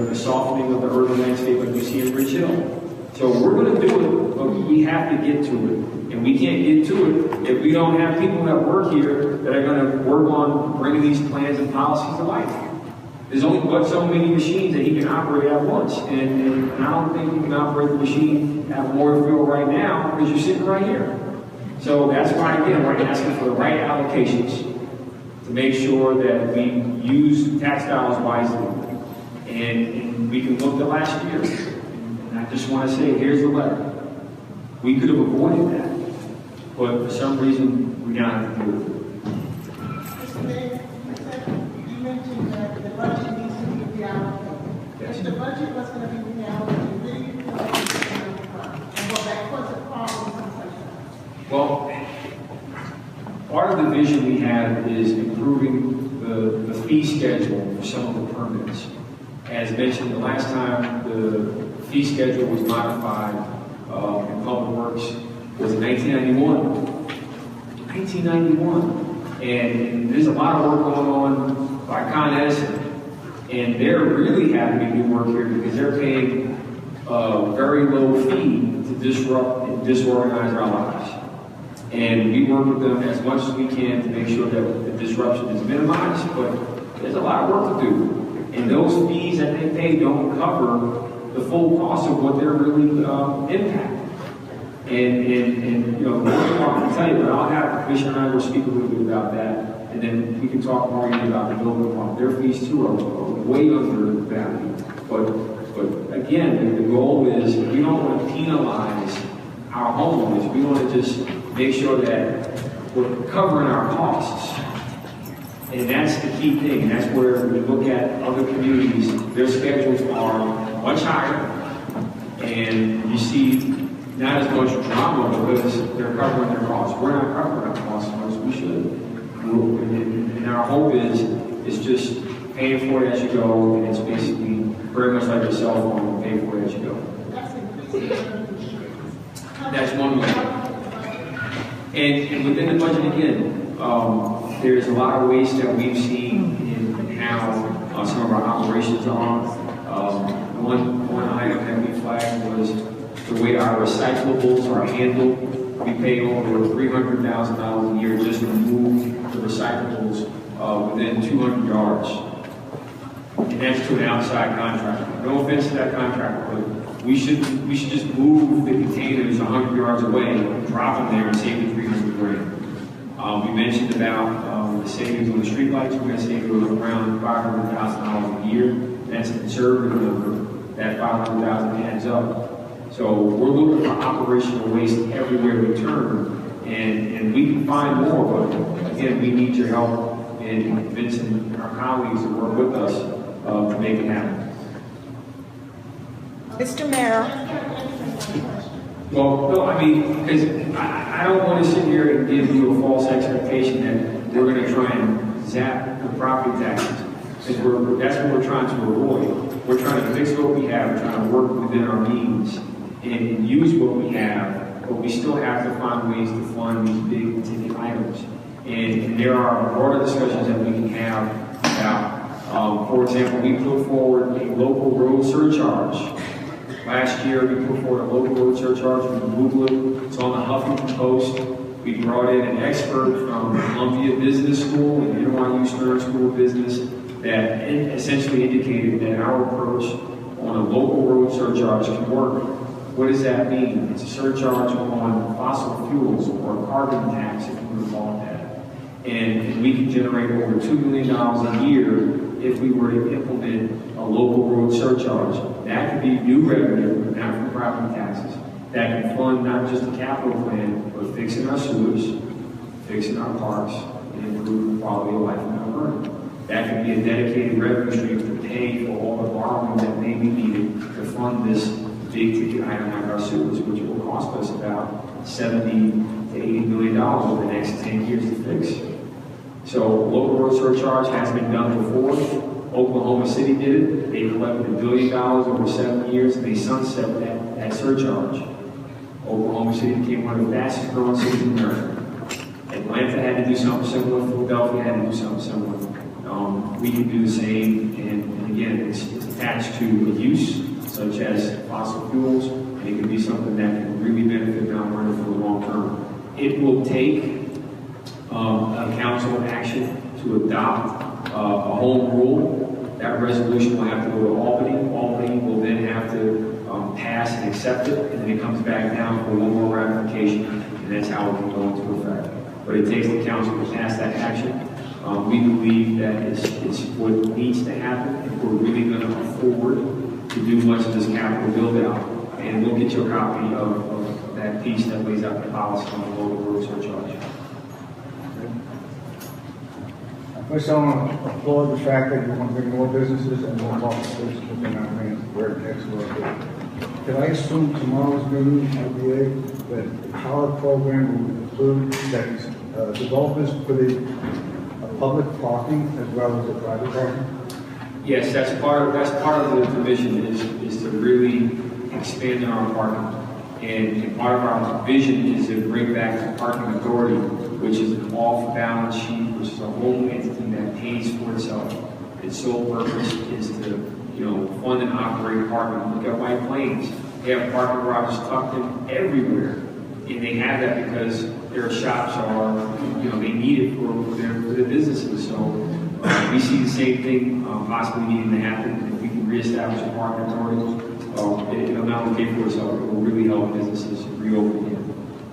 the softening of the urban landscape like you see in Bridge Hill. So we're going to do it, but we have to get to it. And we can't get to it if we don't have people that work here that are going to work on bringing these plans and policies to life. There's only but so many machines that he can operate at once. And I don't think you can operate the machine at Warrenville right now because you're sitting right here. So that's why, again, we're asking for the right allocations to make sure that we use tax dollars wisely. And we can look to last year. And I just want to say, here's the letter. We could have avoided that, but for some reason, we don't have to do it. Mr. Mayor, you mentioned that the budget needs to be reallocated. Yes. If the budget was going to be reallocated, where do you feel like it's going to come from? And will that cause a problem sometime? Well, part of the vision we have is improving the fee schedule for some of the permits. As mentioned the last time, the fee schedule was modified in Public Works was in 1991. 1991. And there's a lot of work going on by Con Edison. And they're really having to do work here because they're paying a very low fee to disrupt and disorganize our lives. And we work with them as much as we can to make sure that the disruption is minimized, but there's a lot of work to do. And those fees that they pay don't cover the full cost of what they're really impacting. And you know, I can tell you, but I'll have Commissioner Nigro speak a little bit about that, and then we can talk more about the building department. Their fees too are way under value. But again, the goal is we don't want to penalize our homeowners. We want to just make sure that we're covering our costs. And that's the key thing, and that's where we look at other communities, their schedules are much higher, and you see not as much drama because they're covering their costs. We're not covering our costs as much as we should. And our hope is just paying for it as you go, and it's basically very much like a cell phone, pay for it as you go. That's one way. And within the budget again, there's a lot of waste that we've seen in how some of our operations are. One item that we flagged was the way our recyclables are handled. We pay over $300,000 a year just to move the recyclables within 200 yards. And that's to an outside contractor. No offense to that contractor, but we should just move the containers 100 yards away, drop them there, and save the $300,000. We mentioned about the savings on the streetlights. We're going to save around $500,000 a year. That's a conservative number. That $500,000 adds up. So we're looking for operational waste everywhere we turn, and we can find more, but again, we need your help in convincing our colleagues to work with us to make it happen. Mr. Mayor. Well, no, I mean, because I don't want to sit here and give you a false expectation that we're going to try and zap the property taxes. Because that's what we're trying to avoid. We're trying to fix what we have, we're trying to work within our means and use what we have, but we still have to find ways to fund these big ticket items. And there are broader discussions that we can have about, for example, we put forward a local road surcharge. Last year, we put forward a local road surcharge from Google. It's on the Huffington Post. We brought in an expert from Columbia Business School and NYU Stern School of Business that essentially indicated that our approach on a local road surcharge can work. What does that mean? It's a surcharge on fossil fuels or carbon tax, if you would call it that. And we can generate over $2 million a year if we were to implement a local road surcharge. That could be new revenue, not from property taxes. That can fund not just a capital plan, but fixing our sewers, fixing our parks, and improving the quality of life in Mount Vernon. That could be a dedicated revenue stream to pay for all the borrowing that may be needed to fund this big ticket item like our sewers, which will cost us about $70 to $80 million over the next 10 years to fix. So local road surcharge has been done before. Oklahoma City did it. They collected $1 billion over 7 years, and they sunset that surcharge. Oklahoma City became one of the fastest growing cities in America. Atlanta had to do something similar. Philadelphia had to do something similar. We can do the same, and again, it's attached to a use, such as fossil fuels, and it can be something that can really benefit Mount Vernon for the long term. It will take a council action to adopt a home rule. That resolution will have to go to Albany. Albany will then have to pass and accept it, and then it comes back down for one more ratification, and that's how it can go into effect. But it takes the council to pass that action. We believe that it's what needs to happen if we're really going to afford to do much of this capital build out. And we'll get you a copy of that piece that lays out the policy on the local road surcharge. First, I want to applaud the fact that you want to bring more businesses and more offices within our range where it takes work. Can I assume tomorrow's meeting that the power program will include that developers for the public parking as well as the private parking? Yes, that's part of the mission is to really expand our parking. And part of our vision is to bring back the parking authority, which is an off-balance sheet, which is a whole entity that pays for itself. Its sole purpose is to, fund and operate parking. Look at White Plains. They have parking garages tucked in everywhere. And they have that because their shops are, they need it for their businesses. So we see the same thing possibly needing to happen. If we can reestablish a parking authority, it'll not only pay for itself, it will really help businesses reopen again.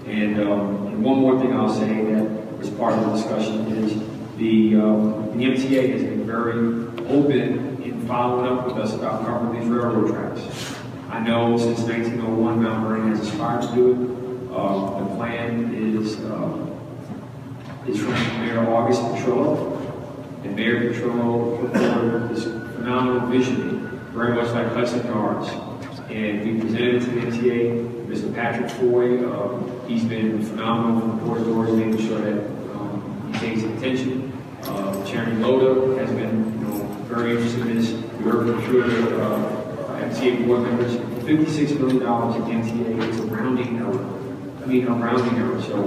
And one more thing I'll say that is part of the discussion is the MTA has been very open in following up with us about covering these railroad tracks. I know since 1901, Mount Vernon has aspired to do it. The plan is from Mayor August Petrillo, And Mayor Petrillo put forward this phenomenal vision, very much like Hudson Yards. And we presented it to the MTA. Mr. Patrick Foy, he's been phenomenal from the Port Authority, making sure that he takes attention. Chairman Loda has been, very interested in this. We heard from two other MTA board members. $56 million in MTA is a rounding error. I mean, a rounding error. So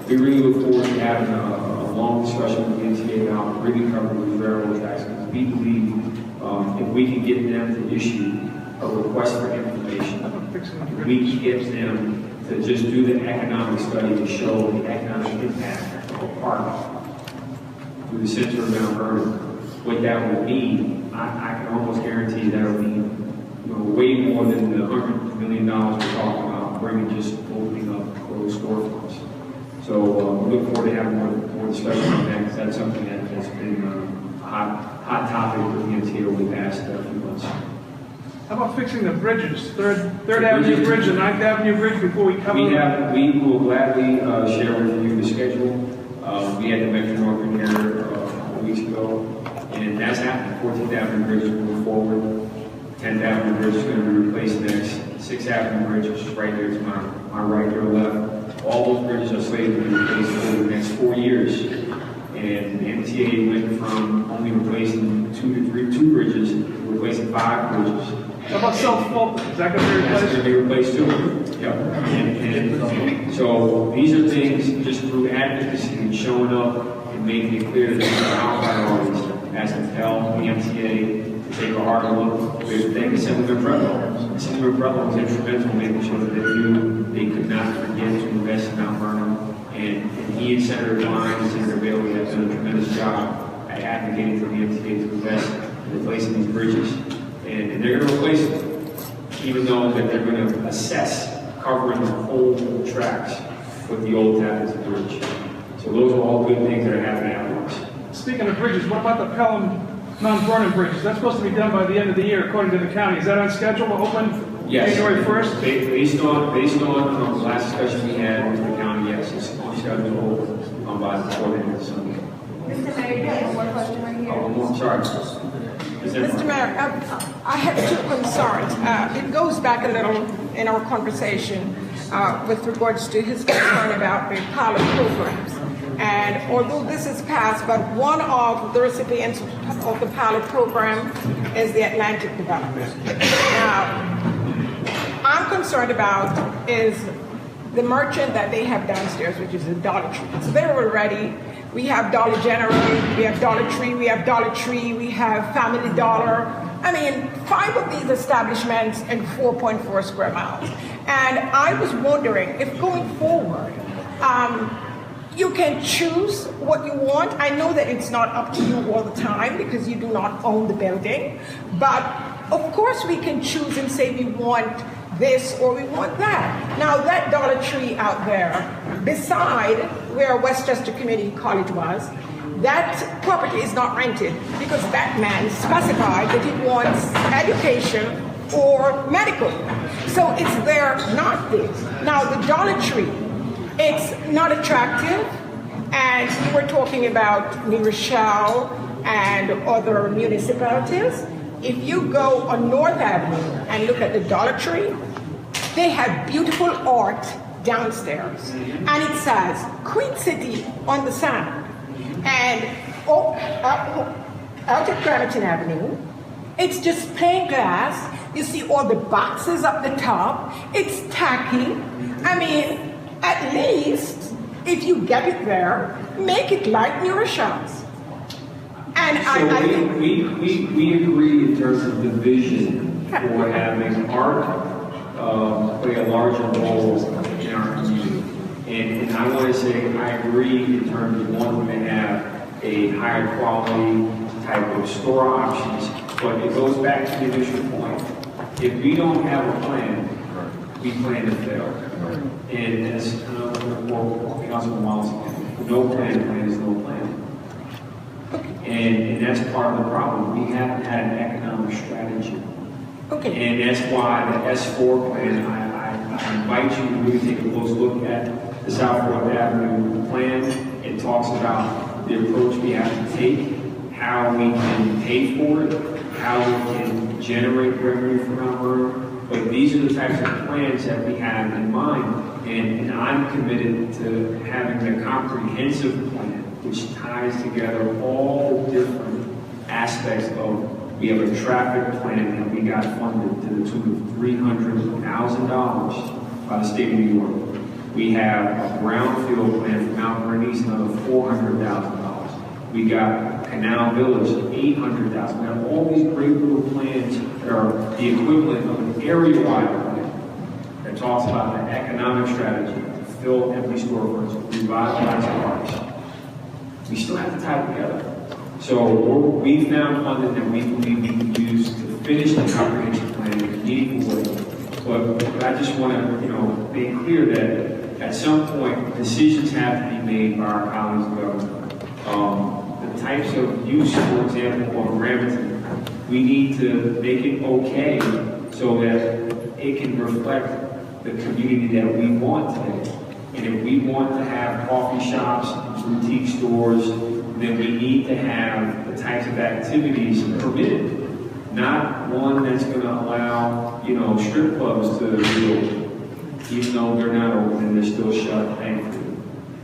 we really look forward to having a long discussion with the MTA about really covering the railroad tracks. Because we believe if we can get them to issue a request for information, we can get them to just do the economic study to show the economic impact of a park through the center of Mount Vernon. What that would mean, I can almost guarantee that would mean way more than the $100 million we're talking about, bringing just opening up closed storefronts. So we look forward to having more discussion on that, because that's something that's been a hot topic with the MTA over the past few months. How about fixing the bridges, Third Avenue Bridge and 9th Avenue Bridge before we cover them? We will gladly share with you the schedule. We had the Metro North here a couple weeks ago, and that's happening. 14th Avenue Bridge is moving forward. 10th Avenue Bridge is going to be replaced next. 6th Avenue Bridge, which is right there to my right or left. All those bridges are slated to be replaced over the next 4 years. And the MTA went from only replacing two bridges to replacing 5 bridges. How about South Fulton? Is that going to be replaced? That's going to be replaced too. Yep. And so these are things just through advocacy and showing up and making it clear that these are our priorities as to tell the MTA to take a harder look. There's a thing, Assemblyman Bretlow. Assemblyman Bretlow was instrumental in making sure that they could not forget to invest in Mount Vernon. And he and Senator Klein and Senator Bailey have done a tremendous job at advocating for the MTA to invest in replacing these bridges. And they're going to replace them, even though that they're going to assess covering the whole tracks with the old Tappan Bridge. So those are all good things that are happening at once. Speaking of bridges, what about the Pelham Mount Vernon Bridge? That's supposed to be done by the end of the year, according to the county. Is that on schedule to open January 1st? Based on the last discussion we had with the county, yes, it's on schedule to open by the 4th of Sunday. Mr. Mayor, you have one more question right here. Oh, I'm sorry. Mr. Mayor, I have 2 concerns. It goes back a little in our conversation with regards to his concern about the pilot programs. And although this is passed, but one of the recipients of the pilot program is the Atlantic Development. Now, I'm concerned about is the merchant that they have downstairs, which is the Dollar Tree. So they're already, we have Dollar General, we have Dollar Tree, we have Dollar Tree, we have Family Dollar. I mean, 5 of these establishments in 4.4 square miles. And I was wondering if going forward, you can choose what you want. I know that it's not up to you all the time because you do not own the building, but of course we can choose and say we want this or we want that. Now that Dollar Tree out there, beside where Westchester Community College was, that property is not rented because that man specified that he wants education or medical. So it's there, not this. Now the Dollar Tree, it's not attractive, and you were talking about New Rochelle and other municipalities. If you go on North Avenue and look at the Dollar Tree, they have beautiful art downstairs, and it says Queen City on the sign. And out at Bremerton Avenue, it's just plain glass. You see all the boxes up the top. It's tacky. I mean, at least, if you get it there, make it like New Rochelle's. And so we agree in terms of the vision for having art play a larger role in our community. And I want to say I agree in terms of wanting to have a higher quality type of store options, but it goes back to the initial point. If we don't have a plan, we plan to fail. And as Councilman Wallace said, no plan is no plan. And that's part of the problem. We haven't had an economic strategy. Okay. And that's why the S4 plan, I invite you to really take a close look at the South 4th Avenue plan. It talks about the approach we have to take, how we can pay for it, how we can generate revenue from Mount Vernon. But these are the types of plans that we have in mind. And I'm committed to having a comprehensive plan which ties together all the different aspects of. We have a traffic plan that we got funded to the tune of $300,000 by the state of New York. We have a brownfield plan for Mount Vernon East, another $400,000. We got Canal Village, $800,000. We have all these great little plans that are the equivalent of an area-wide plan that talks about the economic strategy to fill empty storefronts, revitalize parks. We still have to tie it together. So we found funding that we believe we can use to finish the comprehensive plan in a meaningful way. But I just want to, make clear that at some point decisions have to be made by our colleagues of government. The types of use, for example, of Remington, we need to make it okay so that it can reflect the community that we want today. And if we want to have coffee shops, boutique stores, then we need to have the types of activities permitted, not one that's going to allow, strip clubs to reopen, even though they're not open and they're still shut, thankfully.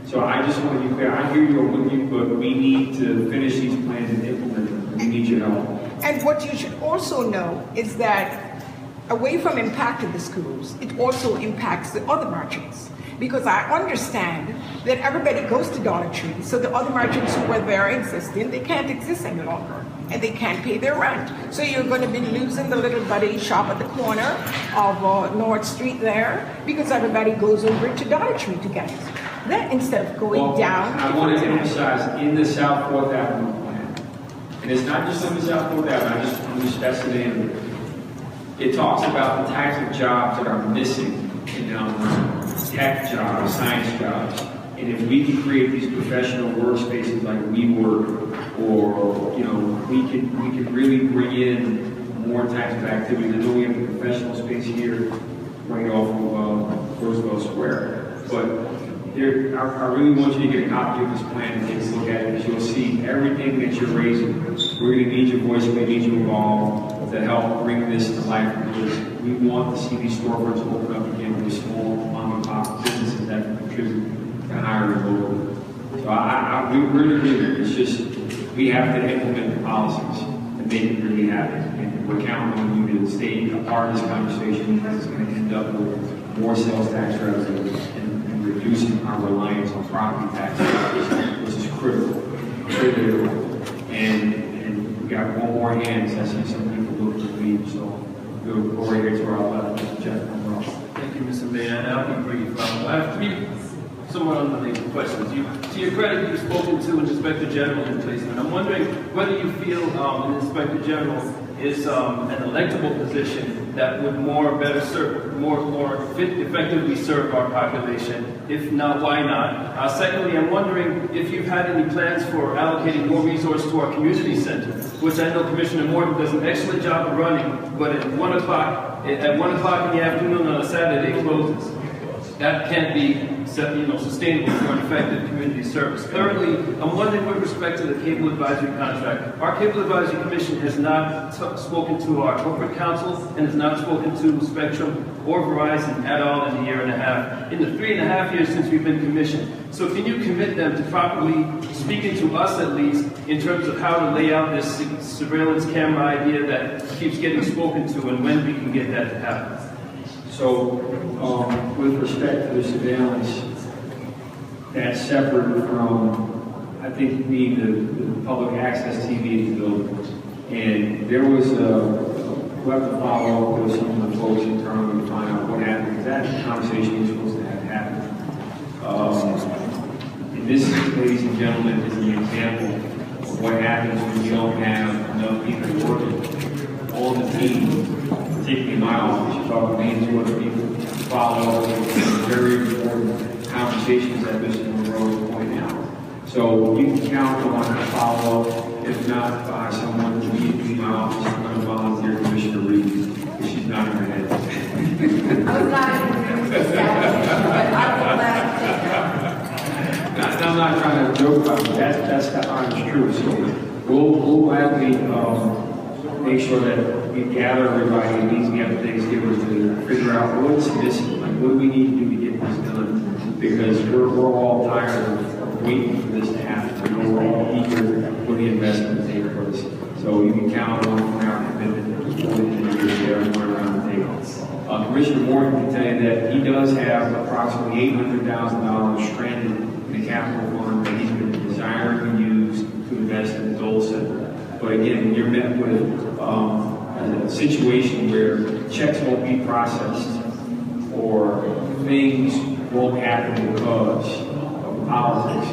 So I just want to be clear, I hear you with you, but we need to finish these plans and implement them. We need your help. And what you should also know is that away from impacting the schools, it also impacts the other merchants. Because I understand that everybody goes to Dollar Tree, so the other merchants who were there existing, they can't exist any longer, and they can't pay their rent. So you're going to be losing the little buddy shop at the corner of North Street there, because everybody goes over to Dollar Tree to get it. Then instead of going down. I want to emphasize in the South 4th Avenue plan, and it's not just on the South 4th Avenue, I'm just that's the name of it. It talks about the types of jobs that are missing in downtown. Tech jobs, science jobs, and if we can create these professional workspaces like WeWork, or we can really bring in more types of activity. I know we have a professional space here, right off of Roosevelt Square, but I really want you to get a copy of this plan and take a look at it, because you'll see everything that you're raising. We're going to need your voice, we need you involved to help bring this to life, because we want to see these storefronts open up again with small mom and pop businesses that can contribute to hiring locally. So we're in agreement. It's just we have to implement the policies to make it really happen. And we're counting on you to stay a part of this conversation, because it's going to end up with more sales tax revenue and reducing our reliance on property taxes, which is critical. And we got one more hands. I see some people look to leave, so we'll go right here to our left, Mr. Jeff Monroe. Thank you, Mr. Mayor, and I'll be brief. I have three somewhat unrelated questions. To your credit, you've spoken to an Inspector General in placement. I'm wondering whether you feel an Inspector General is an electable position that would better serve, more effectively serve our population. If not, why not? Secondly, I'm wondering if you've had any plans for allocating more resources to our community center, which I know Commissioner Morton does an excellent job of running, but at 1 o'clock in the afternoon on a Saturday closes. That can't be sustainable for an effective community service. Thirdly, I'm wondering with respect to the cable advisory contract. Our cable advisory commission has not spoken to our corporate counsel and has not spoken to Spectrum or Verizon at all in a year and a half. In the 3.5 years since we've been commissioned. So can you commit them to properly speaking to us at least in terms of how to lay out this surveillance camera idea that keeps getting spoken to, and when we can get that to happen? So, with respect to the surveillance, that's separate from, I think, we need the public access TV in the building. And there was we'll have to follow up with some of the folks internally to find out what happened, because that conversation was supposed to have happened. And this, ladies and gentlemen, is an example of what happens when you don't have enough people working on the team. Particularly in my office, you talk to me and 2 other people, follow up with very important conversations that Mr. Monroe is pointing out. So you can count on a follow-up, if not by someone to meet in my office. I'm going to volunteer Commissioner Reed, because she's not in her head. I was not in but I'm I'm not trying to joke about it. That's the honest truth. So we'll gladly make sure that we gather everybody in these after Thanksgiving to figure out what's missing, like what do we need to do to get this done? Because we're all tired of waiting for this to happen. We're all eager for the investment to take place. So you can count on our commitment before the end of the year, everyone around the table. Commissioner Morgan can tell you that he does have approximately $800,000 stranded in the capital fund that he's been desiring to use to invest in the Dole Center. But again, you're met with a situation where checks won't be processed or things won't happen because of politics.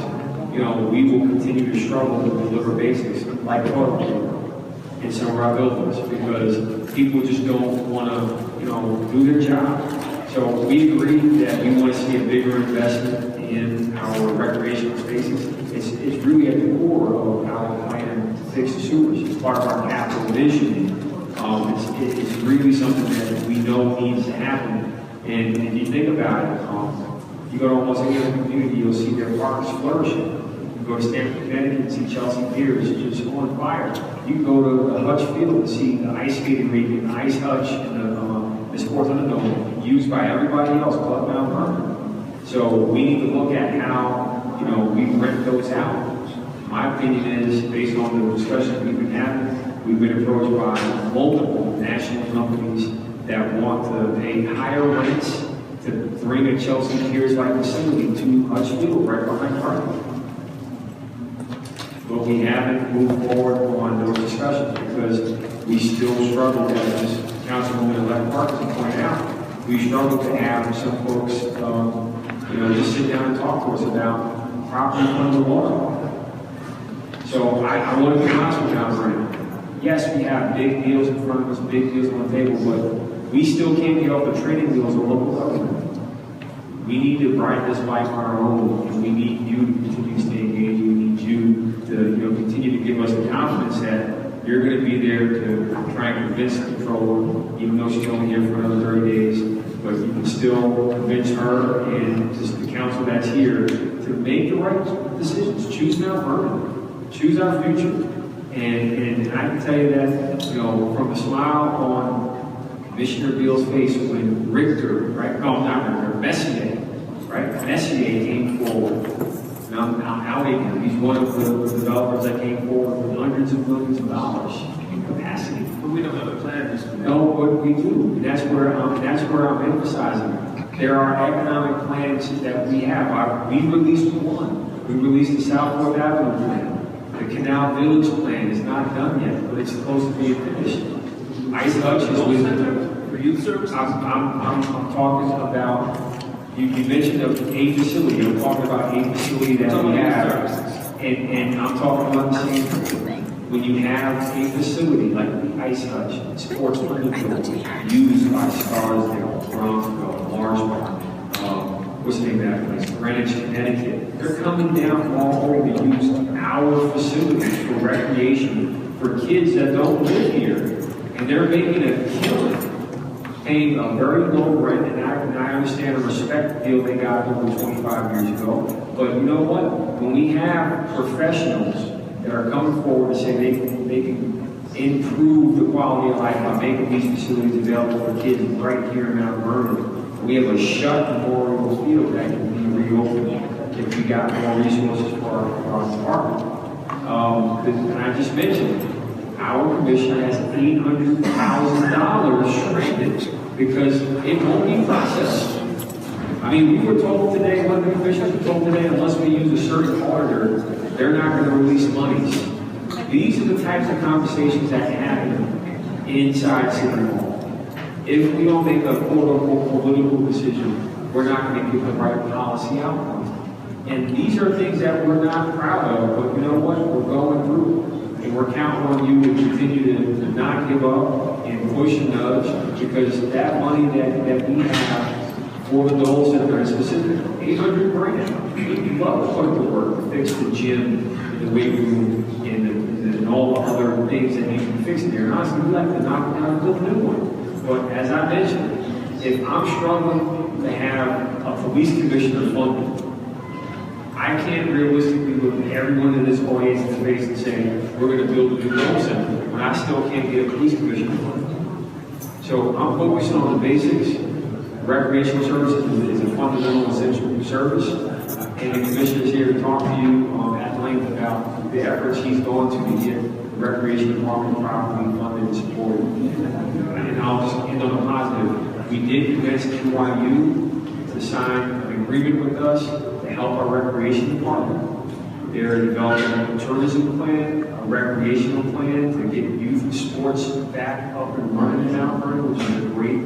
You know, we will continue to struggle to deliver basics like toilet paper in some of our buildings because people just don't want to, do their job. So we agree that we want to see a bigger investment in our recreational spaces. It's really at the core of our plan to fix the sewers. It's part of our capital vision. It's really something that we know needs to happen. And if you think about it, you go to almost any other community, you'll see their parks flourishing. You go to Stamford, Connecticut, and see Chelsea Piers just on fire. You can go to Hutch Field and see the ice skating rink and Ice Hutch and the Sports Underdome used by everybody else, Club Mount Vernon. So we need to look at how, we rent those out. My opinion is, based on the discussion we've been having, we've been approached by multiple national companies that want to pay higher rents to bring a Chelsea Piers-like facility to Hutch Field right behind Parkland. But we haven't moved forward on those discussions because we still struggle, as this Councilwoman-elect Parkinson pointed out, we struggle to have some folks, just sit down and talk to us about property from the law. So I want to be honest with you, Brandon. Yes, we have big deals in front of us, big deals on the table, but we still can't get off the training wheels of local government. We need to ride this bike on our own, and we need you to continue to stay engaged. We need you to continue to give us the confidence that you're going to be there to try and convince the controller, even though she's only here for another 30 days, but you can still convince her and just the council that's here to make the right decisions. Choose Mount Vernon. Choose our future. And I can tell you that, from the smile on Commissioner Beal's face when Richter, right? No, not Richter, Messier, right? Messier came forward. Now he's one of the developers that came forward with hundreds of millions of dollars in capacity. But we don't have a plan this way. No, but we do. And that's where I'm emphasizing. There are economic plans that we have. We released one. We released the South Fourth Avenue plan. The Canal Village plan is not done yet, but it's supposed to be finished. Ice Hutch is with for youth services. I'm talking about. You mentioned a facility. I'm talking about a facility that we have, and I'm talking about the same thing. When you have a facility like the Ice Hutch, Sports Underdome, used by Scarsdale, Bronxville, Lawrenceburg, what's the name of that place? Greenwich, Connecticut. They're coming down all over to use our facilities for recreation for kids that don't live here, and they're making a killing. Paying a very low rent, and I understand and respect the deal they got over 25 years ago. But you know what? When we have professionals that are coming forward to say they can improve the quality of life by making these facilities available for kids right here in Mount Vernon, we have a shut memorial field that can be reopened if we got more resources for our department. And I just mentioned, our commissioner has $800,000 stranded because it won't be processed. I mean, we were told today, one of the commissioners were told today, unless we use a certain auditor, they're not going to release monies. These are the types of conversations that happen inside City Hall. If we don't make a quote-unquote political decision, we're not going to get the right policy outcome. And these are things that we're not proud of, but you know what? We're going through. And we're counting on you to continue to not give up and push and nudge, because that money that we have for the Dole Center, and specifically $800 grand, we'd love to put it to work to fix the gym, the weight room, and all the other things that need to be fixed there. And honestly, we'd like to knock down and build a new one. But as I mentioned, if I'm struggling to have a police commissioner funded, I I can't realistically look at everyone in this audience in the face and say, we're going to build a new goal center, when I still can't get a police commissioner. So I'm focusing on the basics. Recreational services is a fundamental, essential service. And the commissioner is here to talk to you at length about the efforts he's going to get the recreation department properly funded and supported. And I'll just end on a positive. We did convince NYU to sign an agreement with us to help our recreation department. They're developing a tourism plan, a recreational plan to get youth sports back up and running in Mount Vernon, which is a great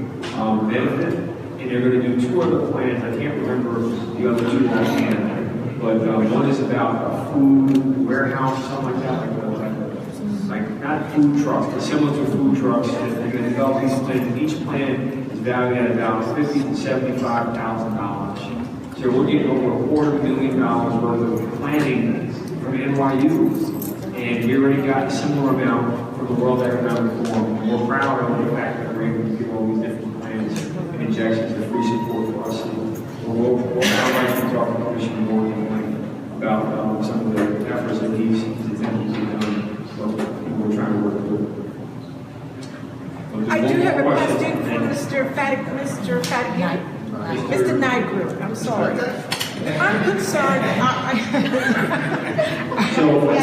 benefit. And they're going to do 2 other plans. I can't remember the other 2 offhand, but one is about a food warehouse, something like that, like not food trucks, but similar to food trucks. And they're going to develop these plans. Each plan is valued at about $50,000 to $75,000. So we're getting over $250,000 worth of planning from NYU, and we already got a similar amount from the World Economic Forum. We're proud of the fact that we're able to get all these different plans and injections of free support for us. And we'll like to talk to Commissioner Morgan about some of the efforts that he's done. So we're trying to work with. I do have a question for Mr. Nigro. I'm sorry. I'm concerned. I'm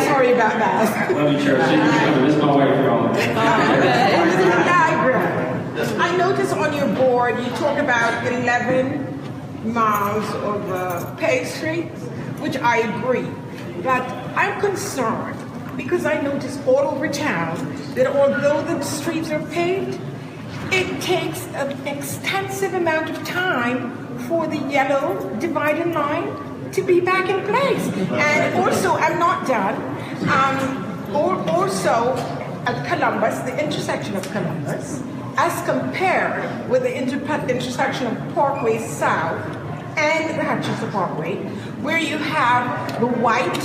sorry about that. Love you, Chair. This is my wife, y'all. Mr. Nigro, I noticed on your board you talk about 11 miles of paved streets, which I agree. But I'm concerned because I noticed all over town that although the streets are paved, it takes an extensive amount of time for the yellow dividing line to be back in place. And also, I'm not done, also at Columbus, the intersection of Columbus, as compared with the intersection of Parkway South and the Hutchinson Parkway, where you have the white,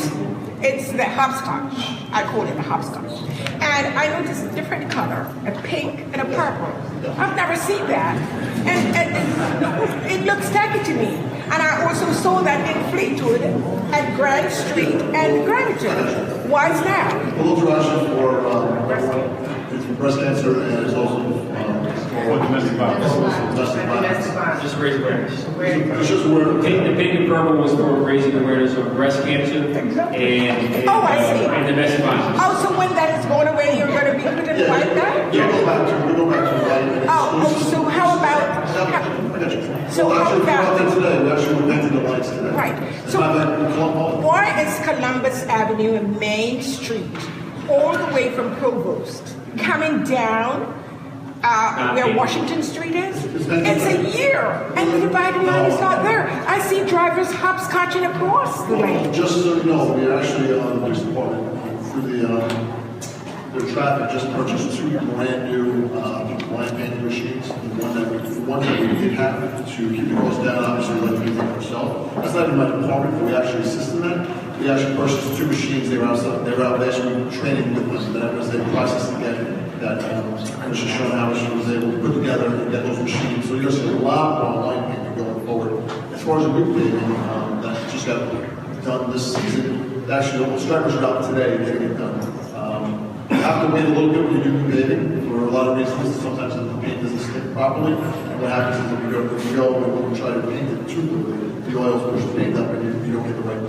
it's the hopscotch. I call it the hopscotch. And I noticed a different color, a pink and a purple. I've never seen that. And it looks tacky to me. And I also saw that in Fleetwood, at Grand Street and Greenwich. Why is that? Well, those are actually for breast cancer, and it's also for domestic violence. Just raise awareness. It's just awareness. The pink and purple was for raising awareness of breast cancer and domestic violence. Oh, so when that is going away, you're going to be putting white back? Yeah, we go back to white. Oh, so how about? So how about today? We actually painted the lights today. Right. So why is Columbus Avenue and Main Street all the way from Provost coming down where Washington Street is? It's a year, and the dividing line is not there. I see drivers hopscotching across the lane. Just so you know, we actually, the police department, through the traffic, just purchased 2 brand new line painting machines. The one that we did have to keep the cost down, obviously, let me think ourselves. That's not even my department, but we actually assist in that. We actually purchased 2 machines. They were out last week training with us, and then as they processed again, that Commissioner Sean Harris was able to put together and get those machines. So you're going to see a lot more line painting going forward. As far as the new paving, that just got done this season, actually all the stripers are out today getting it done. You have to wait a little bit when you do paving for a lot of reasons. Sometimes the paint doesn't stick properly, and what happens is if you go and we try to paint it too quickly, the oils push the paint up and you don't get the right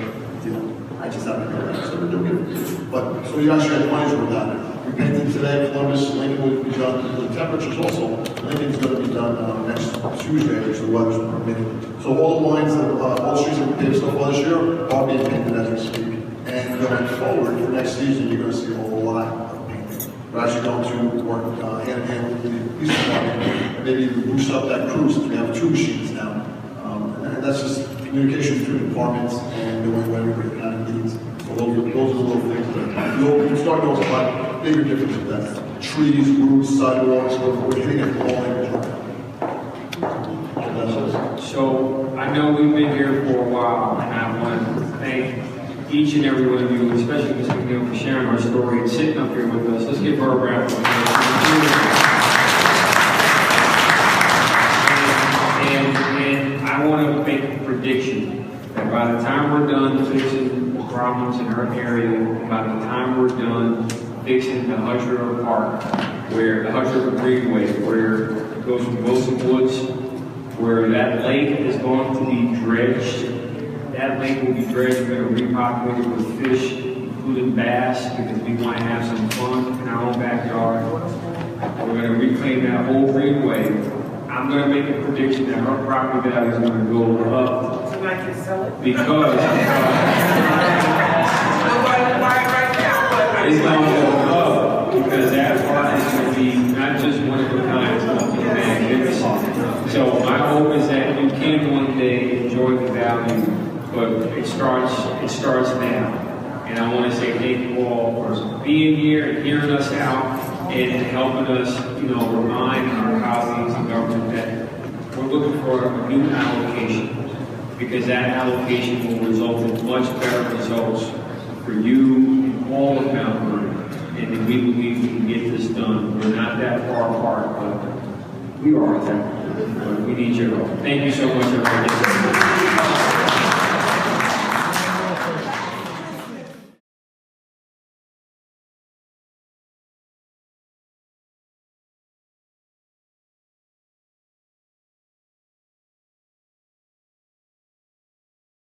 deal. I just haven't done that, so we're doing it. But so you actually have money's worth out of it. We painted today, Columbus, Lincoln will be done. The temperatures also, Lincoln's going to be done next Tuesday, which the weather's permitting. So all the lines, all the streets that we paved so far this year are being painted as we speak. And going forward for next season, you're going to see a whole lot of painting. We're actually going to work hand in hand with the police department and maybe boost up that crew since we have 2 machines now. And that's just communication between departments and doing what everybody kind of needs. So those are the little things that you'll start noticing a lot bigger difference with that. Trees, roofs, sidewalks, we're hitting it all in. So I know we've been here for a while, and I want to thank each and every one of you, especially Ms. McNeil, for sharing our story and sitting up here with us. Let's give her a round of applause. And I want to make a prediction that that by the time we're done fixing the problems in her area, by the time we're done fixing the Hutch River Park, where the Hutch River Greenway, where it goes from Wilson Woods, where that lake is going to be dredged. That lake will be dredged. We're going to repopulate it with fish, including bass, because we want to have some fun in our own backyard. We're going to reclaim that whole greenway. I'm going to make a prediction that her property value is going to go up. So I can sell it? Because it's going to go up because that park is going to be not just one of a kind, it's going to be magnificent. So my hope is that you can one day enjoy the value, but it starts now. And I want to say thank you all for being here and hearing us out and helping us, remind our colleagues in government that we're looking for a new allocation, because that allocation will result in much better results for you and all of Mount Vernon. And we believe we can get this done. We're not that far apart, but we are that. But we need your help. Thank you so much, everybody.